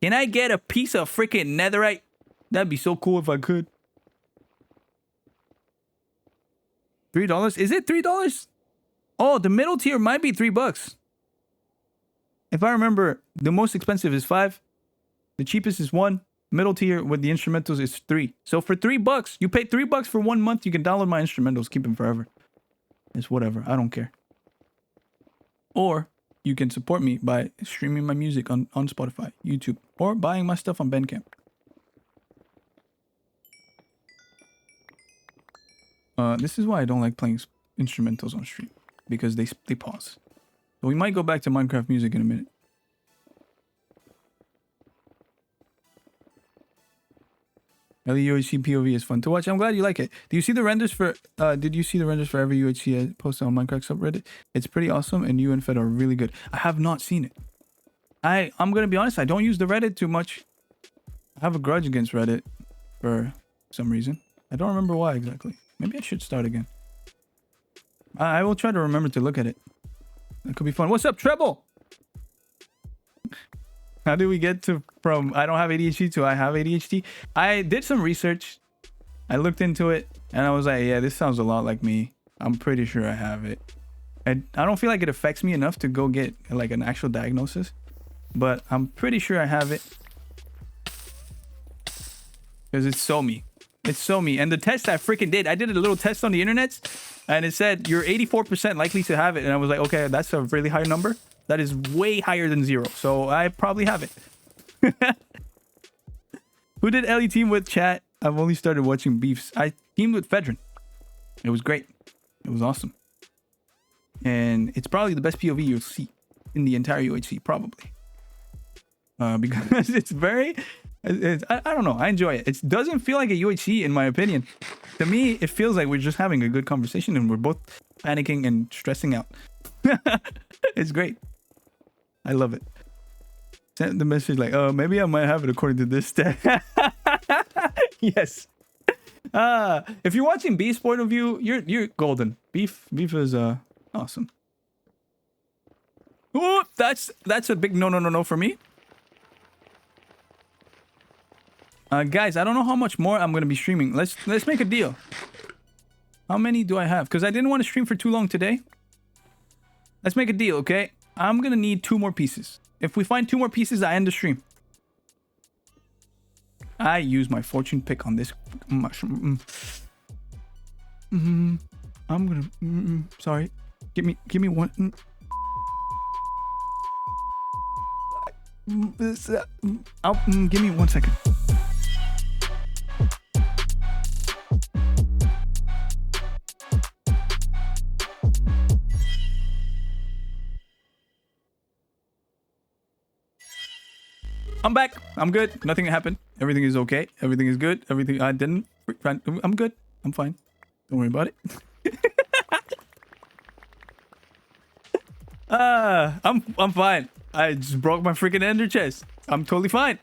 a piece of freaking netherite? That'd be so cool if I could. $3? Is it $3? Oh, the middle tier might be $3. If I remember, the most expensive is 5. The cheapest is 1. Middle tier with the instrumentals is 3. So for $3, you pay $3 for 1 month. You can download my instrumentals, keep them forever. It's whatever. I don't care. Or you can support me by streaming my music on Spotify, YouTube, or buying my stuff on Bandcamp. This is why I don't like playing instrumentals on stream, because they pause. So we might go back to Minecraft music in a minute. UHC POV is fun to watch. I'm glad you like it. Do you see the renders for? Did you see the renders for every UHC I posted on Minecraft subreddit? It's pretty awesome, and you and Fed are really good. I have not seen it. I'm gonna be honest. I don't use the Reddit too much. I have a grudge against Reddit for some reason. I don't remember why exactly. Maybe I should start again. I will try to remember to look at it. That could be fun. What's up, Treble? How did we get from I don't have ADHD to I have ADHD? I did some research. I looked into it and I was like, yeah, this sounds a lot like me. I'm pretty sure I have it. And I don't feel like it affects me enough to go get like an actual diagnosis, but I'm pretty sure I have it. Because it's so me. It's so me. And the test I freaking did, I did a little test on the internet and it said you're 84% likely to have it. And I was like, okay, that's a really high number. That is way higher than 0. So I probably have it. Who did Ellie team with, chat? I've only started watching Beefs. I teamed with Fedrin. It was great. It was awesome. And it's probably the best POV you'll see in the entire UHC, probably. Because it's very... I don't know. I enjoy it. It doesn't feel like a UHC, in my opinion. To me, it feels like we're just having a good conversation and we're both panicking and stressing out. It's great. I love it. Sent the message like, oh, maybe I might have it according to this stat. Yes. If you're watching Beef's point of view, you're golden. Beef is awesome. Ooh, that's a big no for me. Guys, I don't know how much more I'm gonna be streaming. Let's make a deal. How many do I have? Because I didn't want to stream for too long today. Let's make a deal, okay? I'm gonna need 2 more pieces. If we find 2 more pieces, I end the stream. I use my fortune pick on this mushroom. I'm gonna. Sorry. Give me one. Give me 1 second. I'm back. I'm good. Nothing happened. Everything is okay. Everything is good. Everything I didn't. I'm good. I'm fine. Don't worry about it. I'm fine. I just broke my freaking ender chest. I'm totally fine.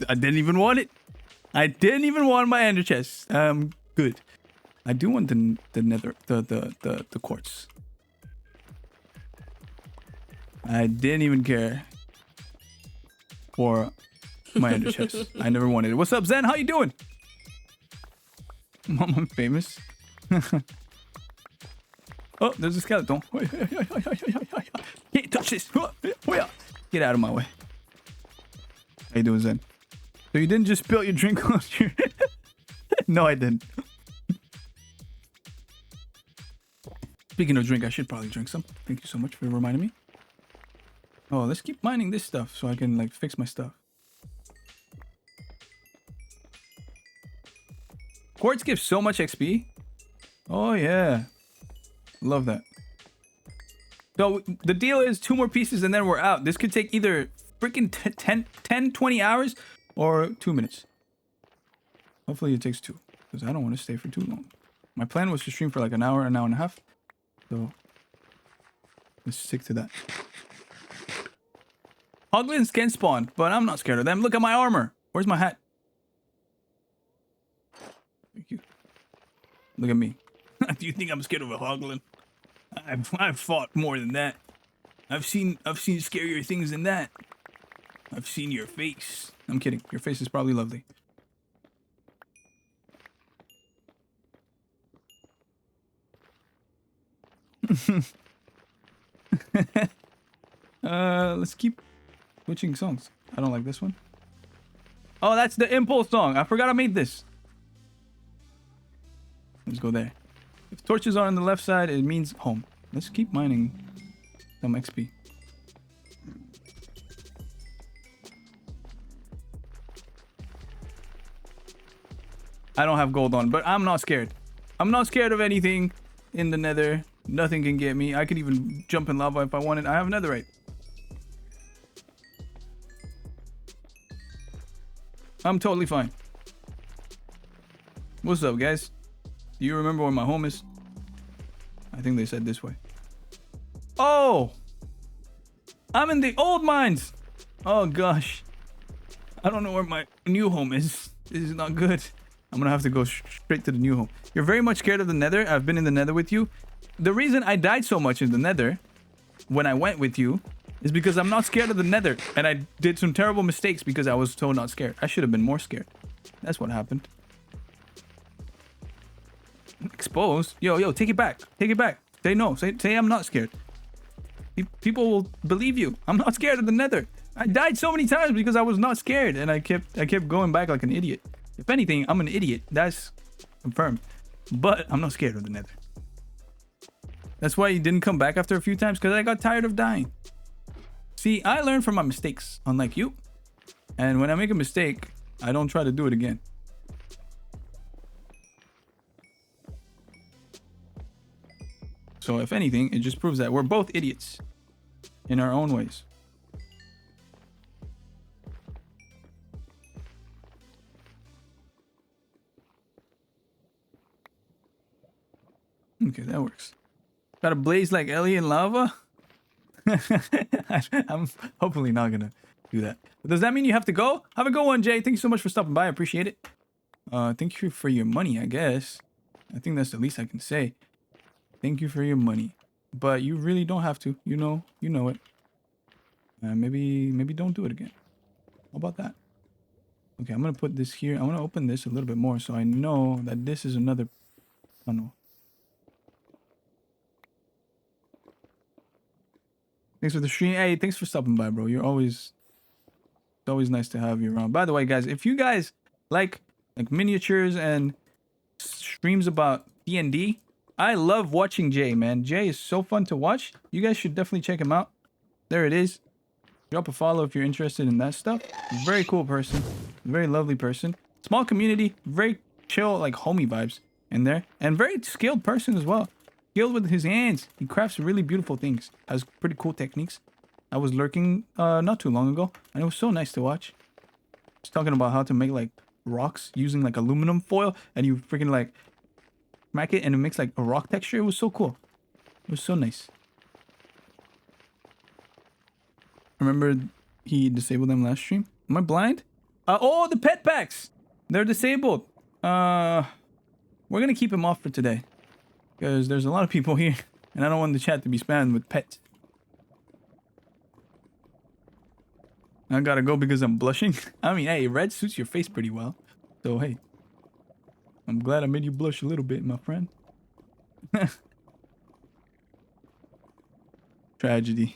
I didn't even want it. I didn't even want my ender chest. Good. I do want the nether the quartz. I didn't even care for my ender chest. I never wanted it. What's up, Zen? How you doing? Mom, I'm famous. Oh, there's a skeleton. Can't touch this. Get out of my way. How you doing, Zen? So you didn't just spill your drink on your... No, I didn't. Speaking of drink, I should probably drink some. Thank you so much for reminding me. Oh, let's keep mining this stuff so I can like fix my stuff. Quartz gives so much XP. Oh yeah. Love that. So the deal is 2 more pieces and then we're out. This could take either freaking 10, 20 hours or 2 minutes. Hopefully it takes 2 because I don't want to stay for too long. My plan was to stream for like an hour and a half. So let's stick to that. Hoglins can spawn, but I'm not scared of them. Look at my armor. Where's my hat? Thank you. Look at me. Do you think I'm scared of a hoglin? I've fought more than that. I've seen scarier things than that. I've seen your face. I'm kidding. Your face is probably lovely. Let's keep switching songs. I don't like this one. Oh, that's the Impulse song. I forgot I made this. Let's go there. If torches are on the left side, it means home. Let's keep mining some XP. I don't have gold on, but I'm not scared. I'm not scared of anything in the nether. Nothing can get me. I could even jump in lava if I wanted. I have netherite. I'm totally fine. What's up, guys? Do you remember where my home is? I think they said this way. Oh! I'm in the old mines! Oh, gosh. I don't know where my new home is. This is not good. I'm gonna have to go straight to the new home. You're very much scared of the nether. I've been in the nether with you. The reason I died so much in the nether when I went with you is because I'm not scared of the nether. And I did some terrible mistakes because I was so not scared. I should have been more scared. That's what happened. Exposed? Yo, take it back. Take it back. Say no. Say I'm not scared. People will believe you. I'm not scared of the nether. I died so many times because I was not scared. And I kept going back like an idiot. If anything, I'm an idiot. That's confirmed. But I'm not scared of the nether. That's why you didn't come back after a few times, because I got tired of dying. See, I learn from my mistakes, unlike you. And when I make a mistake, I don't try to do it again. So if anything, it just proves that we're both idiots in our own ways. Okay, that works. Got to blaze like Ellie in lava? I'm hopefully not gonna do that. But does that mean you have to go? Have a good one, Jay. Thank you so much for stopping by. I appreciate it. Thank you for your money, I guess. I think that's the least I can say. Thank you for your money. But you really don't have to. You know it. Maybe don't do it again. How about that? Okay, I'm gonna put this here. I'm gonna open this a little bit more so I know that this is another tunnel. Thanks for the stream. Hey, thanks for stopping by, bro. It's always nice to have you around. By the way, guys, if you guys like miniatures and streams about D&D, I love watching Jay, man. Jay is so fun to watch. You guys should definitely check him out. There it is. Drop a follow if you're interested in that stuff. Very cool person. Very lovely person. Small community. Very chill, like homie vibes in there. And very skilled person as well. Skilled with his hands. He crafts really beautiful things. Has pretty cool techniques. I was lurking not too long ago, and it was so nice to watch. He's talking about how to make like rocks using like aluminum foil, and you freaking like smack it and it makes like a rock texture. It was so cool. It was so nice. Remember he disabled them last stream? Am I blind? Oh, the pet packs! They're disabled. We're gonna keep him off for today. Because there's a lot of people here, and I don't want the chat to be spammed with pets. I gotta go because I'm blushing. I mean, hey, red suits your face pretty well. So, hey. I'm glad I made you blush a little bit, my friend. Tragedy.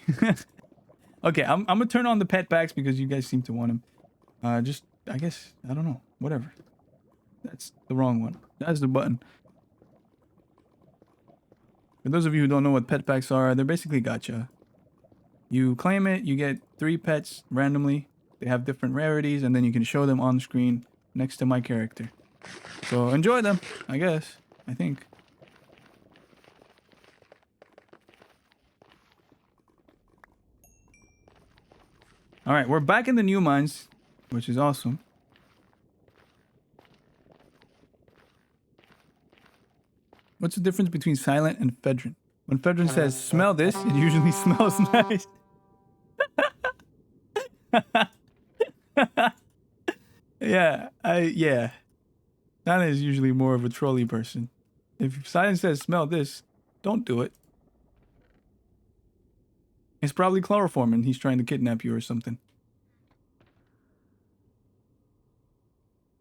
Okay, I'm gonna turn on the pet packs because you guys seem to want them. I guess, I don't know. Whatever. That's the wrong one. That's the button. For those of you who don't know what pet packs are, they're basically gacha. You claim it, you get 3 pets randomly. They have different rarities, and then you can show them on screen next to my character. So enjoy them, I guess. I think. Alright, we're back in the new mines, which is awesome. What's the difference between silent and Fedrin? When Fedrin says, smell this, it usually smells nice. Yeah. Silent is usually more of a trolly person. If Silent says, smell this, don't do it. It's probably chloroform and he's trying to kidnap you or something.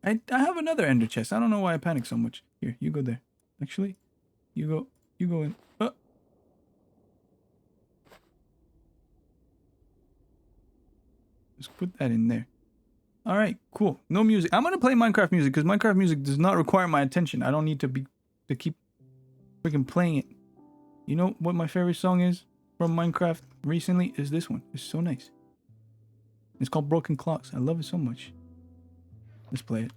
I have another ender chest. I don't know why I panic so much. Here, you go there. Actually, you go in. Just put that in there. All right, cool. No music. I'm gonna play Minecraft music because Minecraft music does not require my attention. I don't need to keep freaking playing it. You know what my favorite song is from Minecraft recently is this one. It's so nice. It's called Broken Clocks. I love it so much. Let's play it.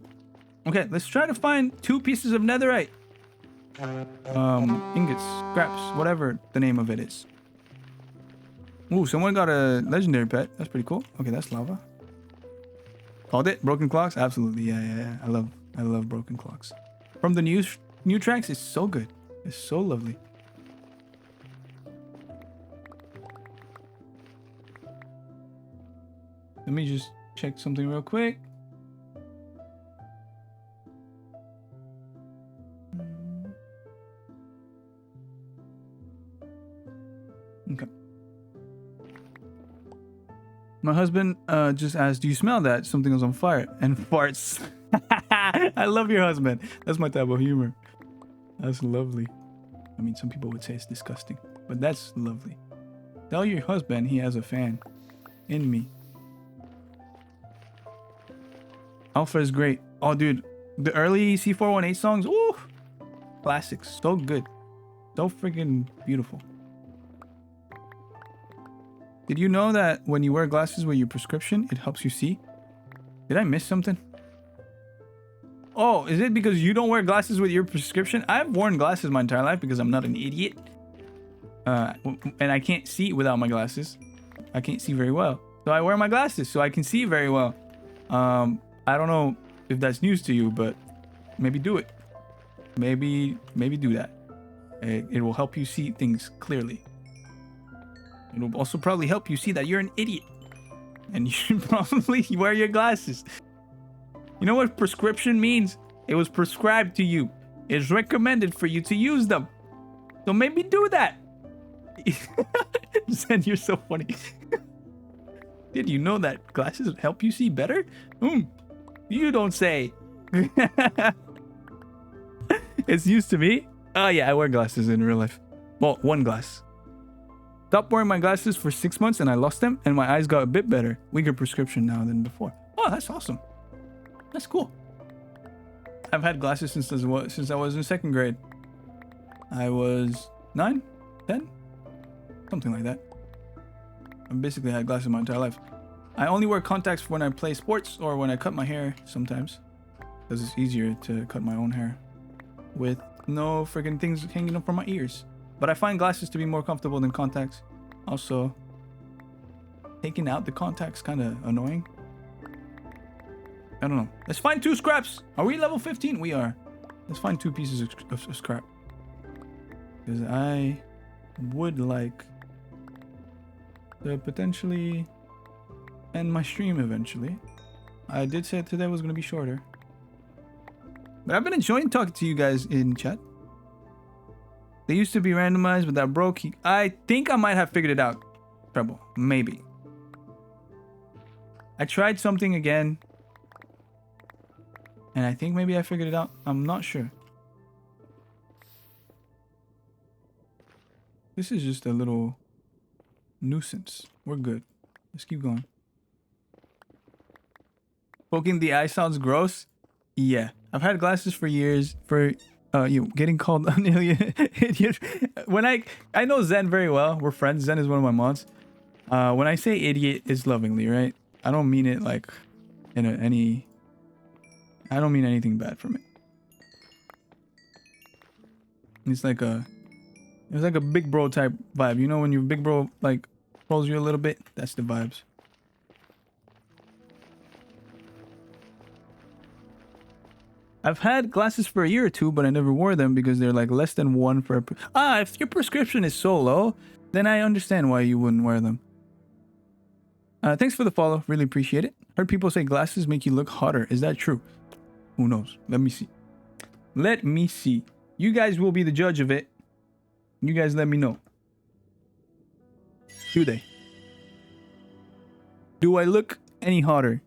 Okay, let's try to find 2 pieces of netherite. Ingots, scraps, whatever the name of it is. Ooh, someone got a legendary pet. That's pretty cool. Okay, that's lava. Called it Broken Clocks. Absolutely, yeah. I love Broken Clocks. From the new tracks, it's so good. It's so lovely. Let me just check something real quick. Okay. My husband just asked, do you smell that? Something was on fire. And farts. I love your husband. That's my type of humor. That's lovely. I mean, some people would say it's disgusting, but that's lovely. Tell your husband he has a fan in me. Alpha is great. Oh, dude. The early C418 songs. Ooh. Classics. So good. So freaking beautiful. Did you know that when you wear glasses with your prescription, it helps you see? Did I miss something? Oh, is it because you don't wear glasses with your prescription? I've worn glasses my entire life because I'm not an idiot. And I can't see without my glasses. I can't see very well. So I wear my glasses so I can see very well. I don't know if that's news to you, but maybe do it. Maybe do that. It will help you see things clearly. It'll also probably help you see that you're an idiot. And you should probably wear your glasses. You know what prescription means? It was prescribed to you. It's recommended for you to use them. So maybe do that. Zen, you're so funny. Did you know that glasses help you see better? You don't say. It's news to me. Oh yeah, I wear glasses in real life. Well, one glass. Stopped wearing my glasses for 6 months and I lost them and my eyes got a bit better. Weaker prescription now than before. Oh, that's awesome. That's cool. I've had glasses since I was in 2nd grade. I was 9, 10, something like that. I basically had glasses my entire life. I only wear contacts when I play sports or when I cut my hair sometimes. Because it's easier to cut my own hair with no freaking things hanging up from my ears. But I find glasses to be more comfortable than contacts. Also, taking out the contacts kind of annoying. I don't know. Let's find 2 scraps. Are we level 15? We are. Let's find 2 pieces of scrap. Because I would like to potentially end my stream eventually. I did say today was going to be shorter. But I've been enjoying talking to you guys in chat. They used to be randomized, but that broke. I think I might have figured it out. Treble. Maybe. I tried something again. And I think maybe I figured it out. I'm not sure. This is just a little nuisance. We're good. Let's keep going. Poking the eye sounds gross. Yeah. I've had glasses for years. For getting called an idiot. When I know Zen very well. We're friends. Zen is one of my mods. When I say idiot, it's lovingly, right? I don't mean it like in any. I don't mean anything bad from it. It's like a big bro type vibe. You know when your big bro like trolls you a little bit? That's the vibes. I've had glasses for a year or 2, but I never wore them because they're like less than 1 for a... if your prescription is so low, then I understand why you wouldn't wear them. Thanks for the follow. Really appreciate it. Heard people say glasses make you look hotter. Is that true? Who knows? Let me see. Let me see. You guys will be the judge of it. You guys let me know. Do they? Do I look any hotter?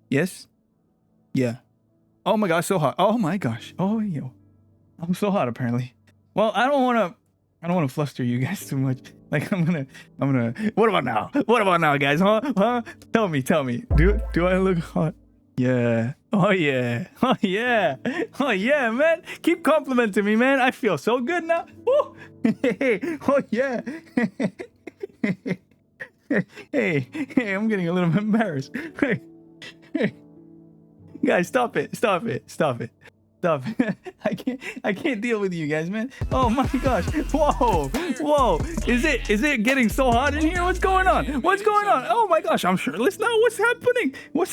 Yes? Yeah. Oh my gosh, so hot. Oh my gosh. Oh, yo. I'm so hot apparently. Well, I don't want to I don't want to fluster you guys too much. Like I'm gonna. What about now? What about now, guys? Huh? Huh? Tell me. Do I look hot? Yeah. Oh yeah. Oh yeah. Oh yeah, man. Keep complimenting me, man. I feel so good now. Woo. Oh yeah. Hey, I'm getting a little embarrassed. Hey. Guys, stop it. Stop it. I can't deal with you guys, man. Oh my gosh. Whoa. Is it getting so hot in here? What's going on? Oh my gosh, I'm shirtless now. What's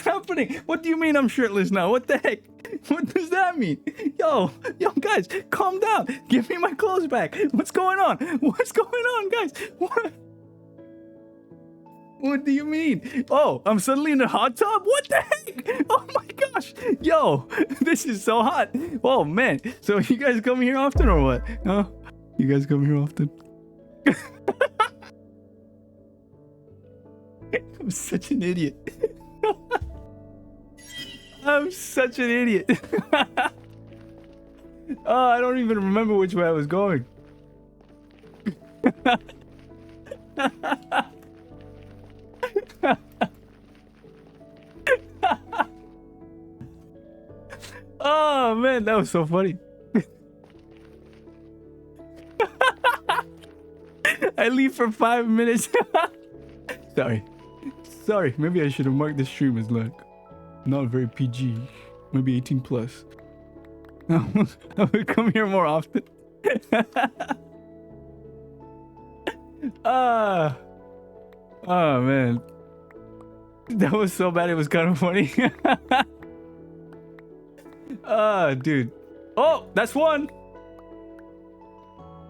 happening? What do you mean I'm shirtless now? What the heck? What does that mean? Yo, guys, calm down. Give me my clothes back. What's going on, guys? What do you mean? Oh, I'm suddenly in a hot tub? What the heck? Oh my gosh. Yo, this is so hot. Oh man. So you guys come here often or what? Huh? You guys come here often? I'm such an idiot. I'm such an idiot. Oh, I don't even remember which way I was going. Oh man, that was so funny. I leave for 5 minutes. Sorry, maybe I should have marked this stream as like not very PG, maybe 18 plus. I would come here more often. Oh man, that was so bad it was kind of funny. Dude. Oh, that's one.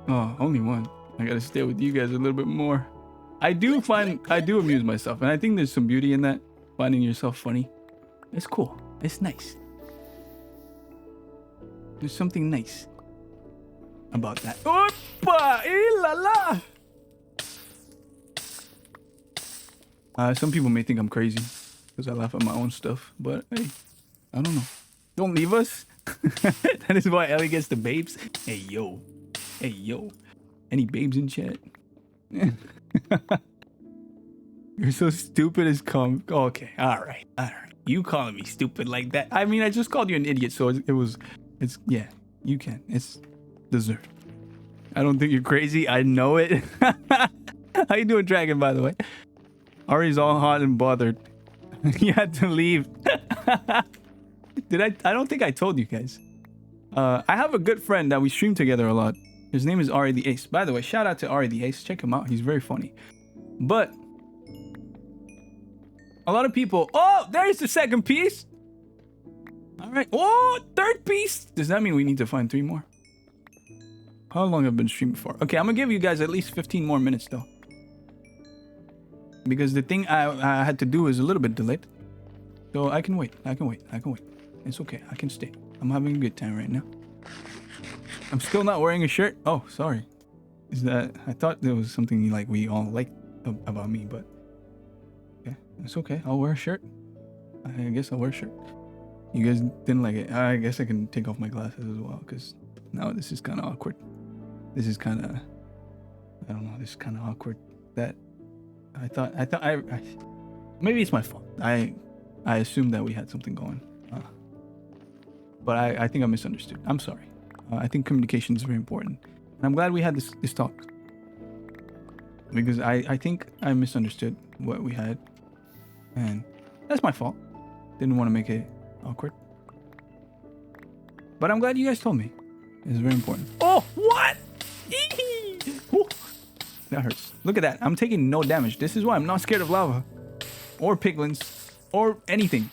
Oh, only one. I gotta stay with you guys a little bit more. I do amuse myself, and I think there's some beauty in that. Finding yourself funny. It's cool. It's nice. There's something nice about that. Oppa! Some people may think I'm crazy because I laugh at my own stuff, but hey, I don't know. Don't leave us. That is why Ellie gets the babes. Hey yo. Any babes in chat? You're so stupid as cum. Okay, all right. You calling me stupid like that? I mean, I just called you an idiot, so it's yeah. You can. It's deserved. I don't think you're crazy. I know it. How you doing, Dragon? By the way, Ari's all hot and bothered. You had to leave. Did I don't think I told you guys. I have a good friend that we stream together a lot. His name is Ari the Ace. By the way, shout out to Ari the Ace. Check him out. He's very funny. But a lot of people... Oh, there's the second piece. All right. Oh, third piece. Does that mean we need to find 3 more? How long have I been streaming for? Okay, I'm going to give you guys at least 15 more minutes, though. Because the thing I had to do is a little bit delayed. So I can wait. It's okay. I can stay. I'm having a good time right now. I'm still not wearing a shirt. Oh, sorry. Is that... I thought there was something like we all liked about me, but... Okay, it's okay. I'll wear a shirt. I guess I'll wear a shirt. You guys didn't like it. I guess I can take off my glasses as well, because now this is kind of awkward. This is kind of... I don't know. This is kind of awkward. That... I thought I maybe it's my fault. I assumed that we had something going. But I think I misunderstood. I'm sorry. I think communication is very important. And I'm glad we had this talk. Because I think I misunderstood what we had. And that's my fault. Didn't want to make it awkward. But I'm glad you guys told me. It's very important. Oh, what? That hurts. Look at that. I'm taking no damage. This is why I'm not scared of lava. Or piglins. Or anything.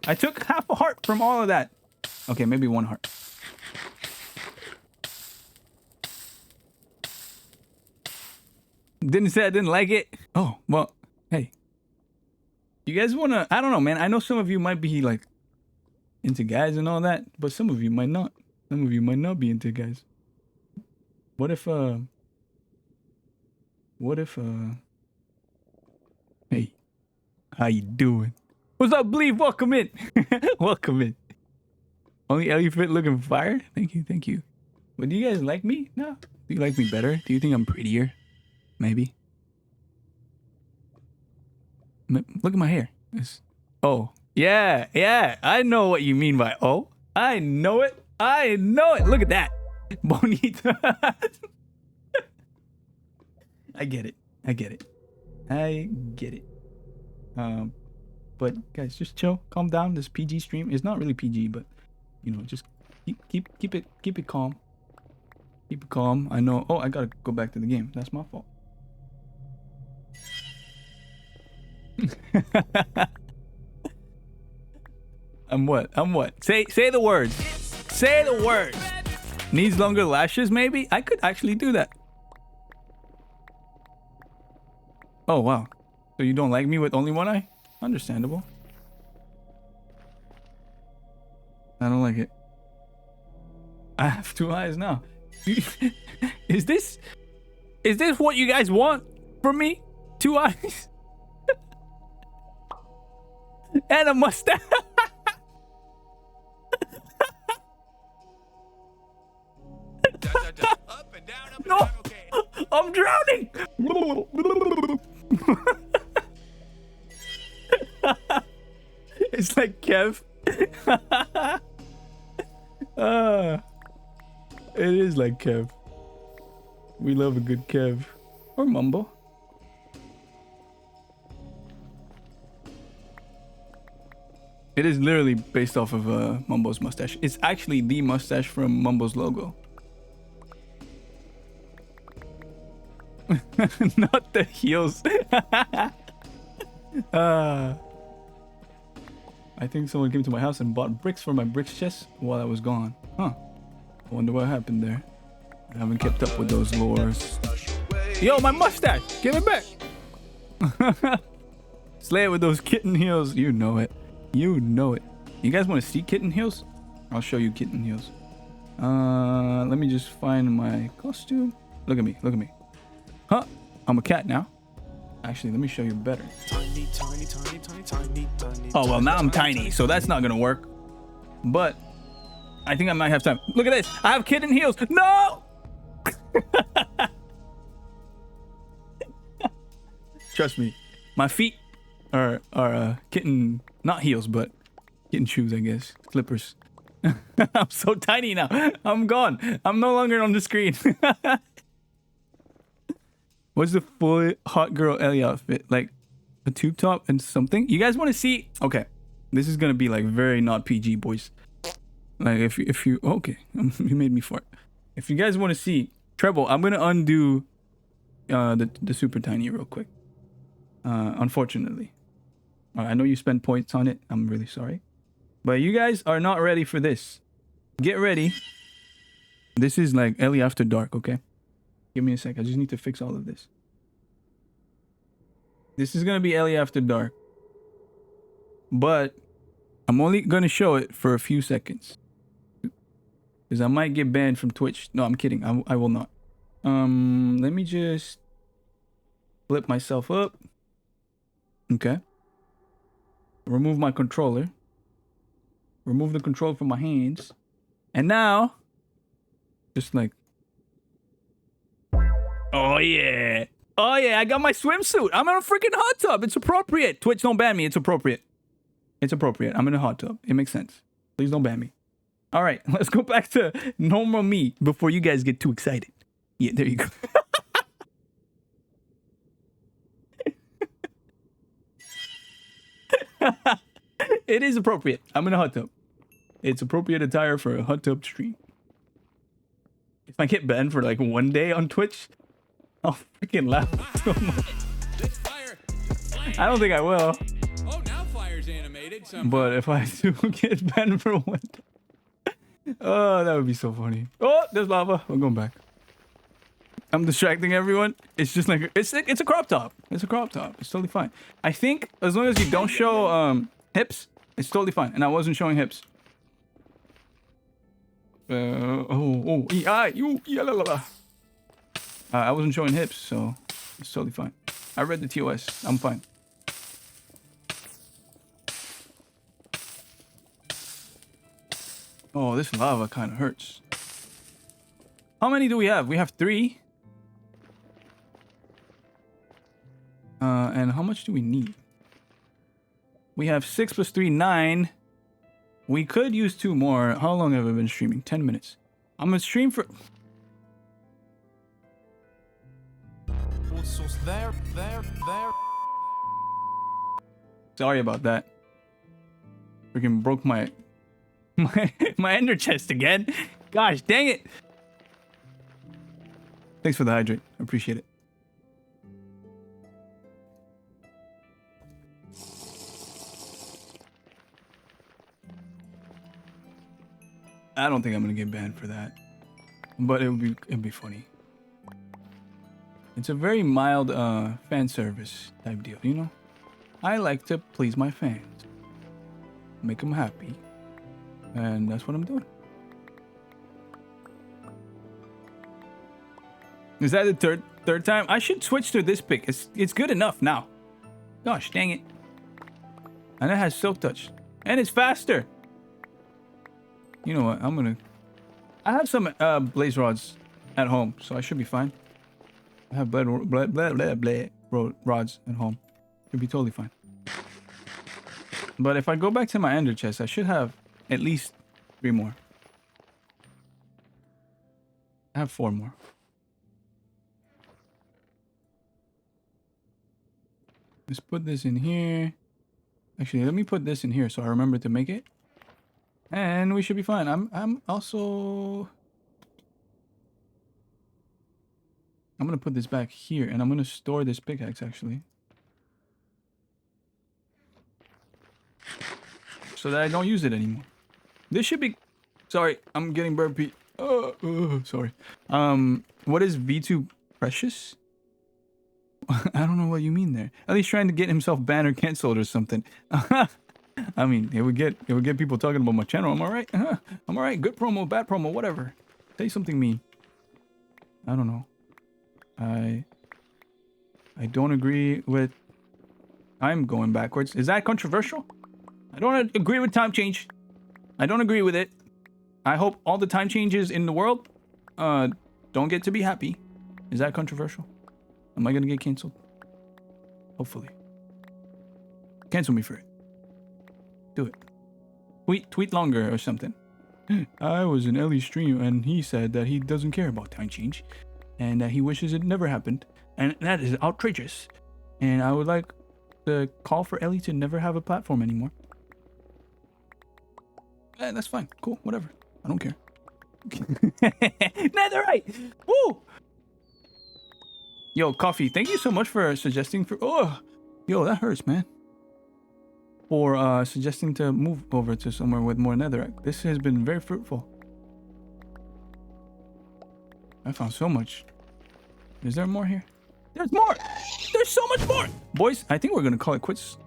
I took half a heart from all of that. Okay, maybe 1 heart. Didn't say I didn't like it. Oh, well, hey. You guys want to... I don't know, man. I know some of you might be, like, into guys and all that. But some of you might not. Some of you might not be into guys. What if, Hey. How you doing? What's up, Bleed? Welcome in. Welcome in. Only Ellie Fit looking fire? Thank you. But do you guys like me? No. Do you like me better? Do you think I'm prettier? Maybe. Look at my hair. Oh, yeah, yeah. I know what you mean by oh. I know it. I know it. Look at that. Bonita. I get it. I get it. I get it. But guys, just chill, calm down. This PG stream is not really PG, but you know, just keep it calm. Keep it calm. I know. Oh, I gotta go back to the game. That's my fault. I'm what? I'm what? Say the words. Say the words. Needs longer lashes, maybe? I could actually do that. Oh, wow. So you don't like me with only one eye? Understandable. I don't like it. I have 2 eyes now. Is this what you guys want from me? 2 eyes? And a mustache? Up and down, No! down, okay. I'm drowning! It's like Kev. It is like Kev. We love a good Kev. Or Mumbo. It is literally based off of Mumbo's mustache. It's actually the mustache from Mumbo's logo. Not the heels. I think someone came to my house and bought bricks for my bricks chest while I was gone. Huh. I wonder what happened there. I haven't kept up with those lores. Yo, my mustache! Give it back! Slay it with those kitten heels. You know it. You know it. You guys want to see kitten heels? I'll show you kitten heels. Let me just find my costume. Look at me. Look at me. Huh? I'm a cat now. Actually, let me show you better. Oh, well, now I'm tiny, so that's not gonna work. But I think I might have time. Look at this. I have kitten heels. No! Trust me. My feet are kitten, not heels, but kitten shoes, I guess. Slippers. I'm so tiny now. I'm gone. I'm no longer on the screen. What's the full hot girl Ellie outfit? Like a tube top and something? You guys want to see? Okay. This is going to be like very not PG, boys. Like if you okay, you made me fart. If you guys want to see treble, I'm going to undo the super tiny real quick. Unfortunately. I know you spent points on it. I'm really sorry. But you guys are not ready for this. Get ready. This is like Ellie After Dark, okay? Give me a sec. I just need to fix all of this. This is going to be Ellie After Dark. But I'm only going to show it for a few seconds. Because I might get banned from Twitch. No, I'm kidding. I will not. Let me just flip myself up. Okay. Remove my controller. Remove the control from my hands. And now, just like, oh yeah. Oh yeah, I got my swimsuit. I'm in a freaking hot tub. It's appropriate. Twitch, don't ban me. It's appropriate. It's appropriate. I'm in a hot tub. It makes sense. Please don't ban me. All right, let's go back to normal me before you guys get too excited. Yeah, there you go. It is appropriate. I'm in a hot tub. It's appropriate attire for a hot tub stream. If I get banned for like one day on Twitch, I'll freaking laugh so much. I don't think I will. Oh, now fire's animated somehow. But if I do get banned for one day, oh, that would be so funny. Oh, there's lava. We're going back. I'm distracting everyone. It's just like it's a crop top. It's a crop top. It's totally fine. I think as long as you don't show hips, it's totally fine. And I wasn't showing hips. I wasn't showing hips, so it's totally fine. I read the TOS. I'm fine. Oh, this lava kind of hurts. How many do we have? We have 3. And how much do we need? We have 6 plus 3, 9. We could use 2 more. How long have I been streaming? 10 minutes. I'm gonna stream for... There. Sorry about that. Freaking broke my ender chest again. Gosh, dang it. Thanks for the hydrate. I appreciate it. I don't think I'm gonna get banned for that, but it'd be funny. It's a very mild fan service type deal, you know. I like to please my fans, make them happy, and that's what I'm doing. Is that the third time? I should switch to this pick. It's good enough now. Gosh, dang it! And it has silk touch, and it's faster. You know what? I have some blaze rods at home, so I should be fine. I have rods at home. Should be totally fine. But if I go back to my ender chest, I should have at least 3 more. I have 4 more. Let's put this in here. Actually, let me put this in here so I remember to make it. And we should be fine. I'm also... I'm gonna put this back here, and I'm gonna store this pickaxe, actually. So that I don't use it anymore. This should be... Sorry, I'm getting burpy. Sorry. What is V2 Precious? I don't know what you mean there. At least trying to get himself banned or cancelled or something. I mean, it would get people talking about my channel. I'm alright. I'm alright. Good promo, bad promo, whatever. Say something mean. I don't know. I don't agree with... I'm going backwards. Is that controversial? I don't agree with time change. I don't agree with it. I hope all the time changes in the world don't get to be happy. Is that controversial? Am I gonna get cancelled? Hopefully. Cancel me for it. Do it. Tweet longer or something. I was in Ellie's stream and he said that he doesn't care about time change and that he wishes it never happened, and that is outrageous. And I would like to call for Ellie to never have a platform anymore. That's fine. Cool. Whatever. I don't care. Netherite! Woo! Yo, Coffee, thank you so much for suggesting for... Oh! Yo, that hurts, man. For suggesting to move over to somewhere with more netherite. This has been very fruitful. I found so much. Is there more here? There's more! There's so much more! Boys, I think we're gonna call it quits.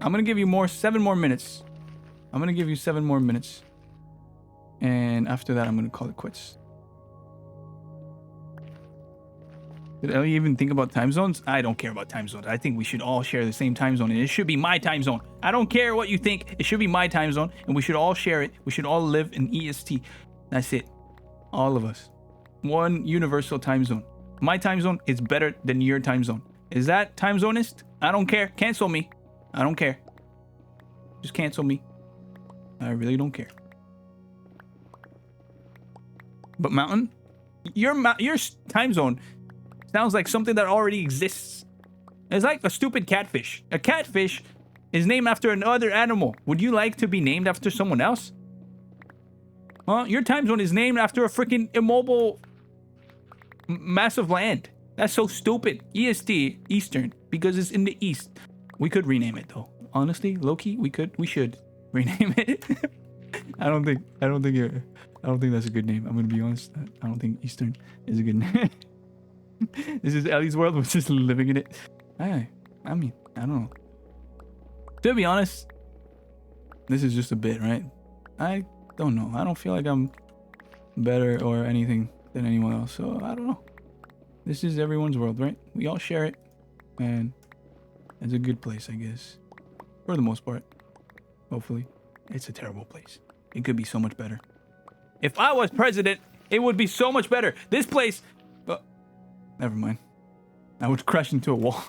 I'm gonna give you 7 more minutes. I'm gonna give you 7 more minutes. And after that, I'm gonna call it quits. Did Ellie even think about time zones? I don't care about time zones. I think we should all share the same time zone, and it should be my time zone. I don't care what you think. It should be my time zone, and we should all share it. We should all live in EST. That's it. All of us. One universal time zone. My time zone is better than your time zone. Is that time zoneist? I don't care. Cancel me. I don't care. Just cancel me. I really don't care. But Mountain, your time zone sounds like something that already exists. It's like a stupid catfish. A catfish is named after another animal. Would you like to be named after someone else? Huh? Your time zone is named after a freaking immobile mass of land. That's so stupid. EST, Eastern, because it's in the East. We could rename it though. Honestly, low-key, we should rename it. I don't think that's a good name. I'm gonna be honest. I don't think Eastern is a good name. This is Ellie's world. We're just living in it. I mean, I don't know. To be honest, this is just a bit, right? I don't know. I don't feel like I'm better or anything than anyone else. So I don't know. This is everyone's world, right? We all share it, and it's a good place, I guess, for the most part. Hopefully, it's a terrible place. It could be so much better. If I was president, It would be so much better. This place... never mind. I would crash into a wall.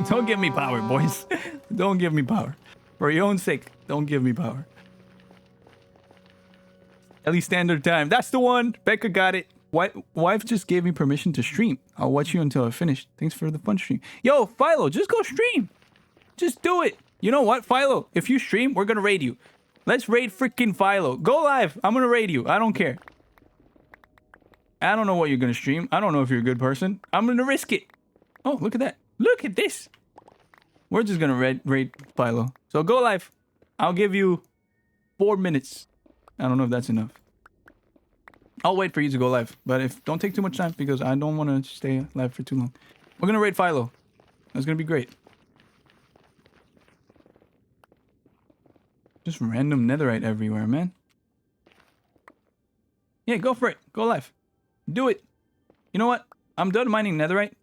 Don't give me power, boys. Don't give me power. For your own sake, don't give me power. At least standard time. That's the one. Becca got it. Wife just gave me permission to stream. I'll watch you until I finish. Thanks for the fun stream. Yo, Philo, just go stream. Just do it. You know what, Philo? If you stream, we're gonna raid you. Let's raid freaking Philo. Go live. I'm gonna raid you. I don't care. I don't know what you're gonna stream. I don't know if you're a good person. I'm gonna risk it. Oh, look at that. Look at this. We're just gonna raid Philo. So go live. I'll give you 4 minutes. I don't know if that's enough. I'll wait for you to go live. But don't take too much time because I don't want to stay live for too long. We're gonna raid Philo. That's gonna be great. Just random netherite everywhere, man. Yeah, go for it. Go live. Do it. You know what? I'm done mining netherite.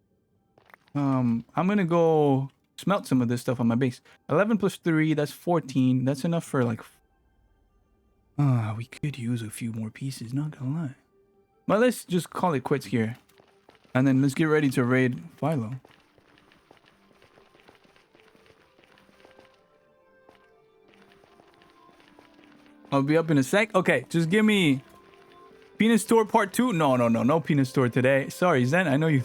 I'm gonna go smelt some of this stuff on my base. 11 plus 3, that's 14. That's enough for like... we could use a few more pieces, not gonna lie. But let's just call it quits here. And then let's get ready to raid Philo. I'll be up in a sec. Okay, just give me Penis Tour Part 2. No Penis Tour today. Sorry, Zen, I know you...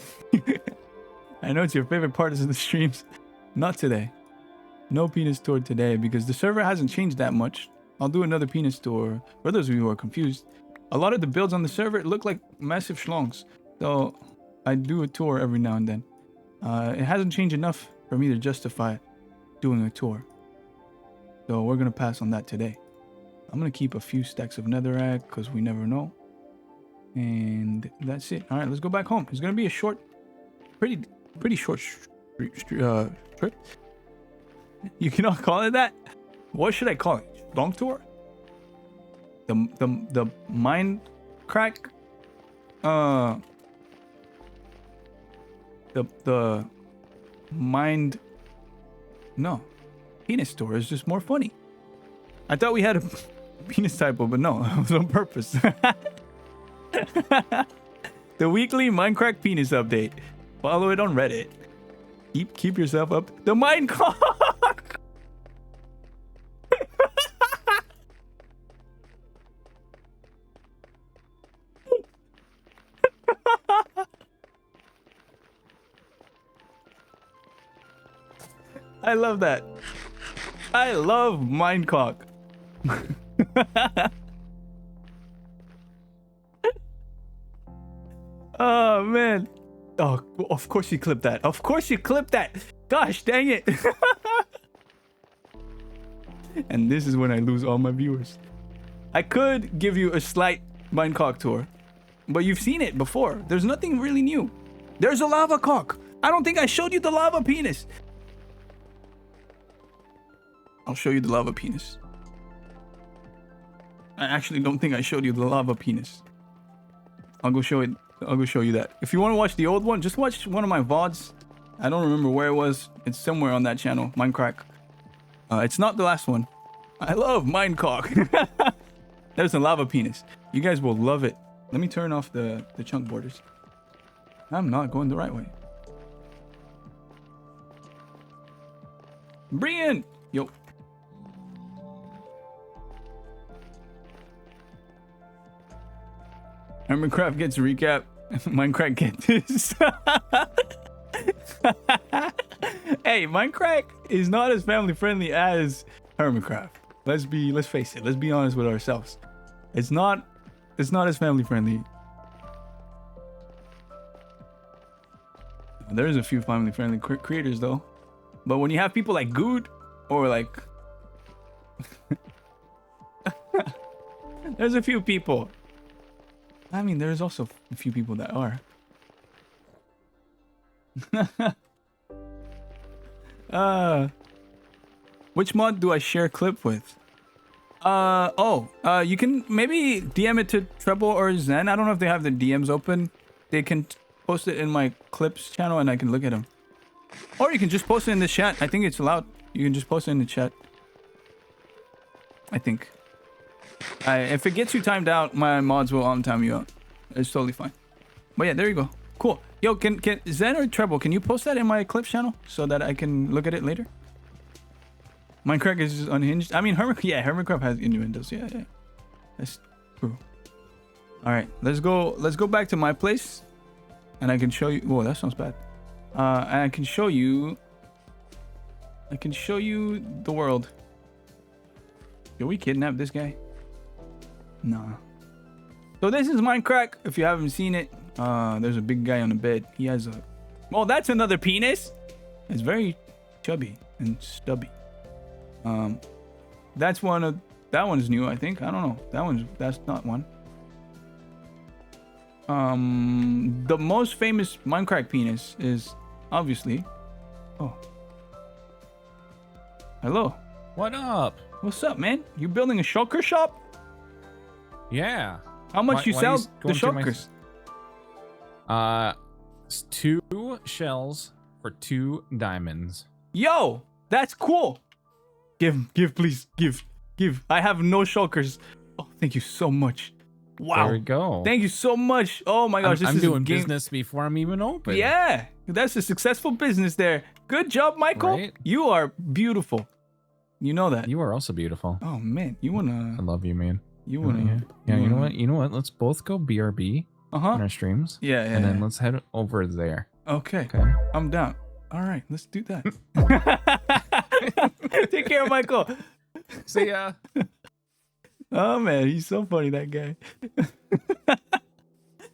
I know it's your favorite part of the streams. Not today. No Penis Tour today because the server hasn't changed that much. I'll do another Penis Tour. For those of you who are confused, a lot of the builds on the server look like massive schlongs. So I do a tour every now and then. It hasn't changed enough for me to justify doing a tour. So we're going to pass on that today. I'm going to keep a few stacks of netherrack because we never know. And that's it. All right, let's go back home. It's going to be a short, pretty short trip. You cannot call it that. What should I call it? Long tour? The Mindcrack? The mind... No. Penis tour is just more funny. I thought we had a penis typo, but no. It was on purpose. The weekly Mindcrack penis update. Follow it on Reddit. Keep yourself up. The Mindcock! I love that. I love Mindcock. Oh, man. Oh, of course you clipped that. Of course you clipped that. Gosh, dang it. And this is when I lose all my viewers. I could give you a slight Mindcock tour, but you've seen it before. There's nothing really new. There's a lava cock. I don't think I showed you the lava penis. I'll show you the lava penis. I actually don't think I showed you the lava penis. I'll go show it. I'll go show you that. If you want to watch the old one, just watch one of my VODs. I don't remember where it was. It's somewhere on that channel, Mindcrack. It's not the last one. I love Mindcock. There's a lava penis. You guys will love it. Let me turn off the chunk borders. I'm not going the right way. Brian! Yo. Minecraft gets a recap. Minecraft get this. Hey, Minecraft is not as family friendly as Hermitcraft. Let's face it. Let's be honest with ourselves. It's not as family friendly. There's a few family friendly creators though. But when you have people like Good or like there's a few people. I mean, there's also a few people that are. Which mod do I share clip with? You can maybe DM it to Treble or Zen. I don't know if they have the DMs open. They can post it in my clips channel and I can look at them. Or you can just post it in the chat. I think it's allowed. You can just post it in the chat. I think. If it gets you timed out, my mods will time you out. It's totally fine. But yeah, there you go. Cool. Yo, can Zen or Treble, can you post that in my clips channel so that I can look at it later? Mindcrack is unhinged. I mean, Hermitcraft has innuendos. Yeah. That's true. All right, let's go back to my place, and I can show you. Whoa, that sounds bad. And I can show you the world. Did we kidnap this guy? Nah. So this is Mindcrack. If you haven't seen it, there's a big guy on the bed. He has a... Oh, that's another penis. It's very chubby and stubby. That's one of... That one's new, I think. I don't know. That's not one. The most famous Mindcrack penis is obviously... Oh. Hello. What up? What's up, man? You building a shulker shop? Yeah. How much you sell the shulkers? It's 2 shells for 2 diamonds. Yo, that's cool. Give, please. Give. I have no shulkers. Oh, thank you so much. Wow. There we go. Thank you so much. Oh my gosh, I'm doing business before I'm even open. Yeah, that's a successful business there. Good job, Michael. Right? You are beautiful. You know that. You are also beautiful. Oh man, you wanna? I love you, man. You wanna? Yeah. You know what? Let's both go BRB on our streams. Yeah. And then let's head over there. Okay. I'm down. All right, let's do that. Take care, Michael. See ya. Oh man, he's so funny, that guy.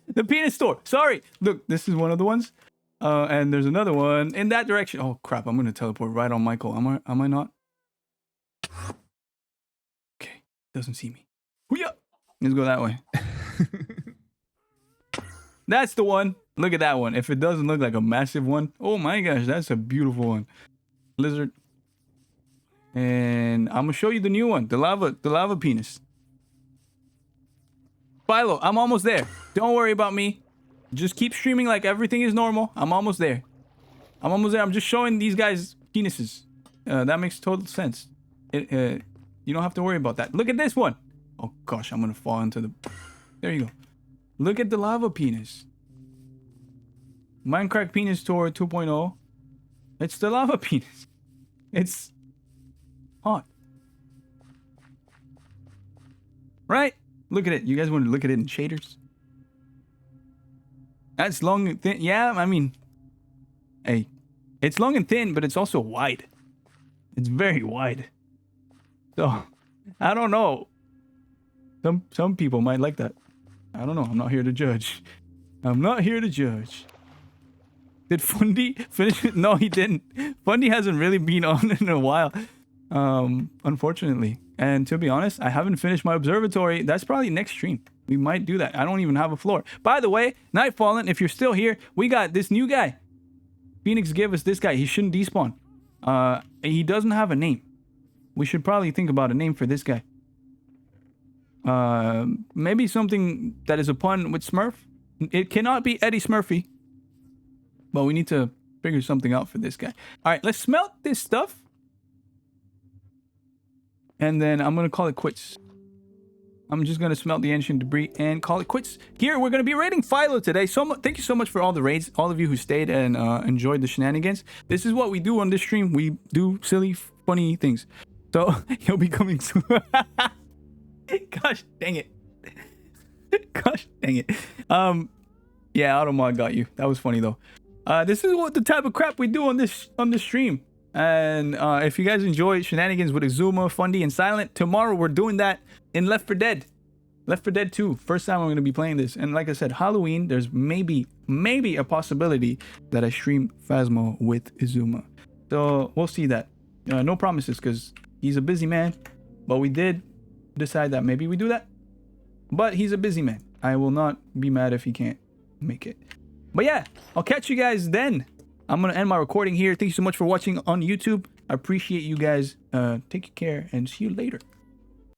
The penis store. Sorry. Look, this is one of the ones. And there's another one in that direction. Oh crap, I'm gonna teleport right on Michael. Am I not? Okay, doesn't see me. Hoo-yah! Let's go that way. That's the one. Look at that one. If it doesn't look like a massive one, oh my gosh, that's a beautiful one. Lizard. And I'm gonna show you the new one, the lava penis. Philo, I'm almost there. Don't worry about me. Just keep streaming like everything is normal. I'm almost there. I'm just showing these guys penises. That makes total sense. You don't have to worry about that. Look at this one. Oh gosh, I'm gonna fall into the... There you go. Look at the lava penis. Mindcrack penis tour 2.0. It's the lava penis. It's hot. Right? Look at it. You guys want to look at it in shaders? That's long and thin. Yeah, I mean, hey, it's long and thin, but it's also wide. It's very wide. So, I don't know. Some people might like that. I don't know. I'm not here to judge. Did Fundy finish it? No, he didn't. Fundy hasn't really been on in a while, unfortunately. And to be honest, I haven't finished my observatory. That's probably next stream. We might do that. I don't even have a floor. By the way, Nightfallen, if you're still here, we got this new guy. Phoenix gave us this guy. He shouldn't despawn. He doesn't have a name. We should probably think about a name for this guy. Maybe something that is a pun with Smurf. It cannot be Eddie Smurfy. But we need to figure something out for this guy. All right, let's smelt this stuff. And then I'm going to call it quits. I'm just going to smelt the ancient debris and call it quits. Here, we're going to be raiding Philo today. Thank you so much for all the raids. All of you who stayed and enjoyed the shenanigans. This is what we do on this stream. We do silly, funny things. So, he'll be coming soon. Gosh, dang it. Yeah, Automod got you. That was funny, though. This is what the type of crap we do on this stream. And if you guys enjoy shenanigans with Exuma, Fundy, and Silent, tomorrow we're doing that in Left 4 Dead. Left 4 Dead 2. First time I'm going to be playing this. And like I said, Halloween, there's maybe a possibility that I stream Phasmo with Exuma. So we'll see that. No promises because he's a busy man. But we did decide that maybe we do that. But he's a busy man. I will not be mad if he can't make it. But yeah, I'll catch you guys then. I'm going to end my recording here. Thank you so much for watching on YouTube. I appreciate you guys. Take care and see you later.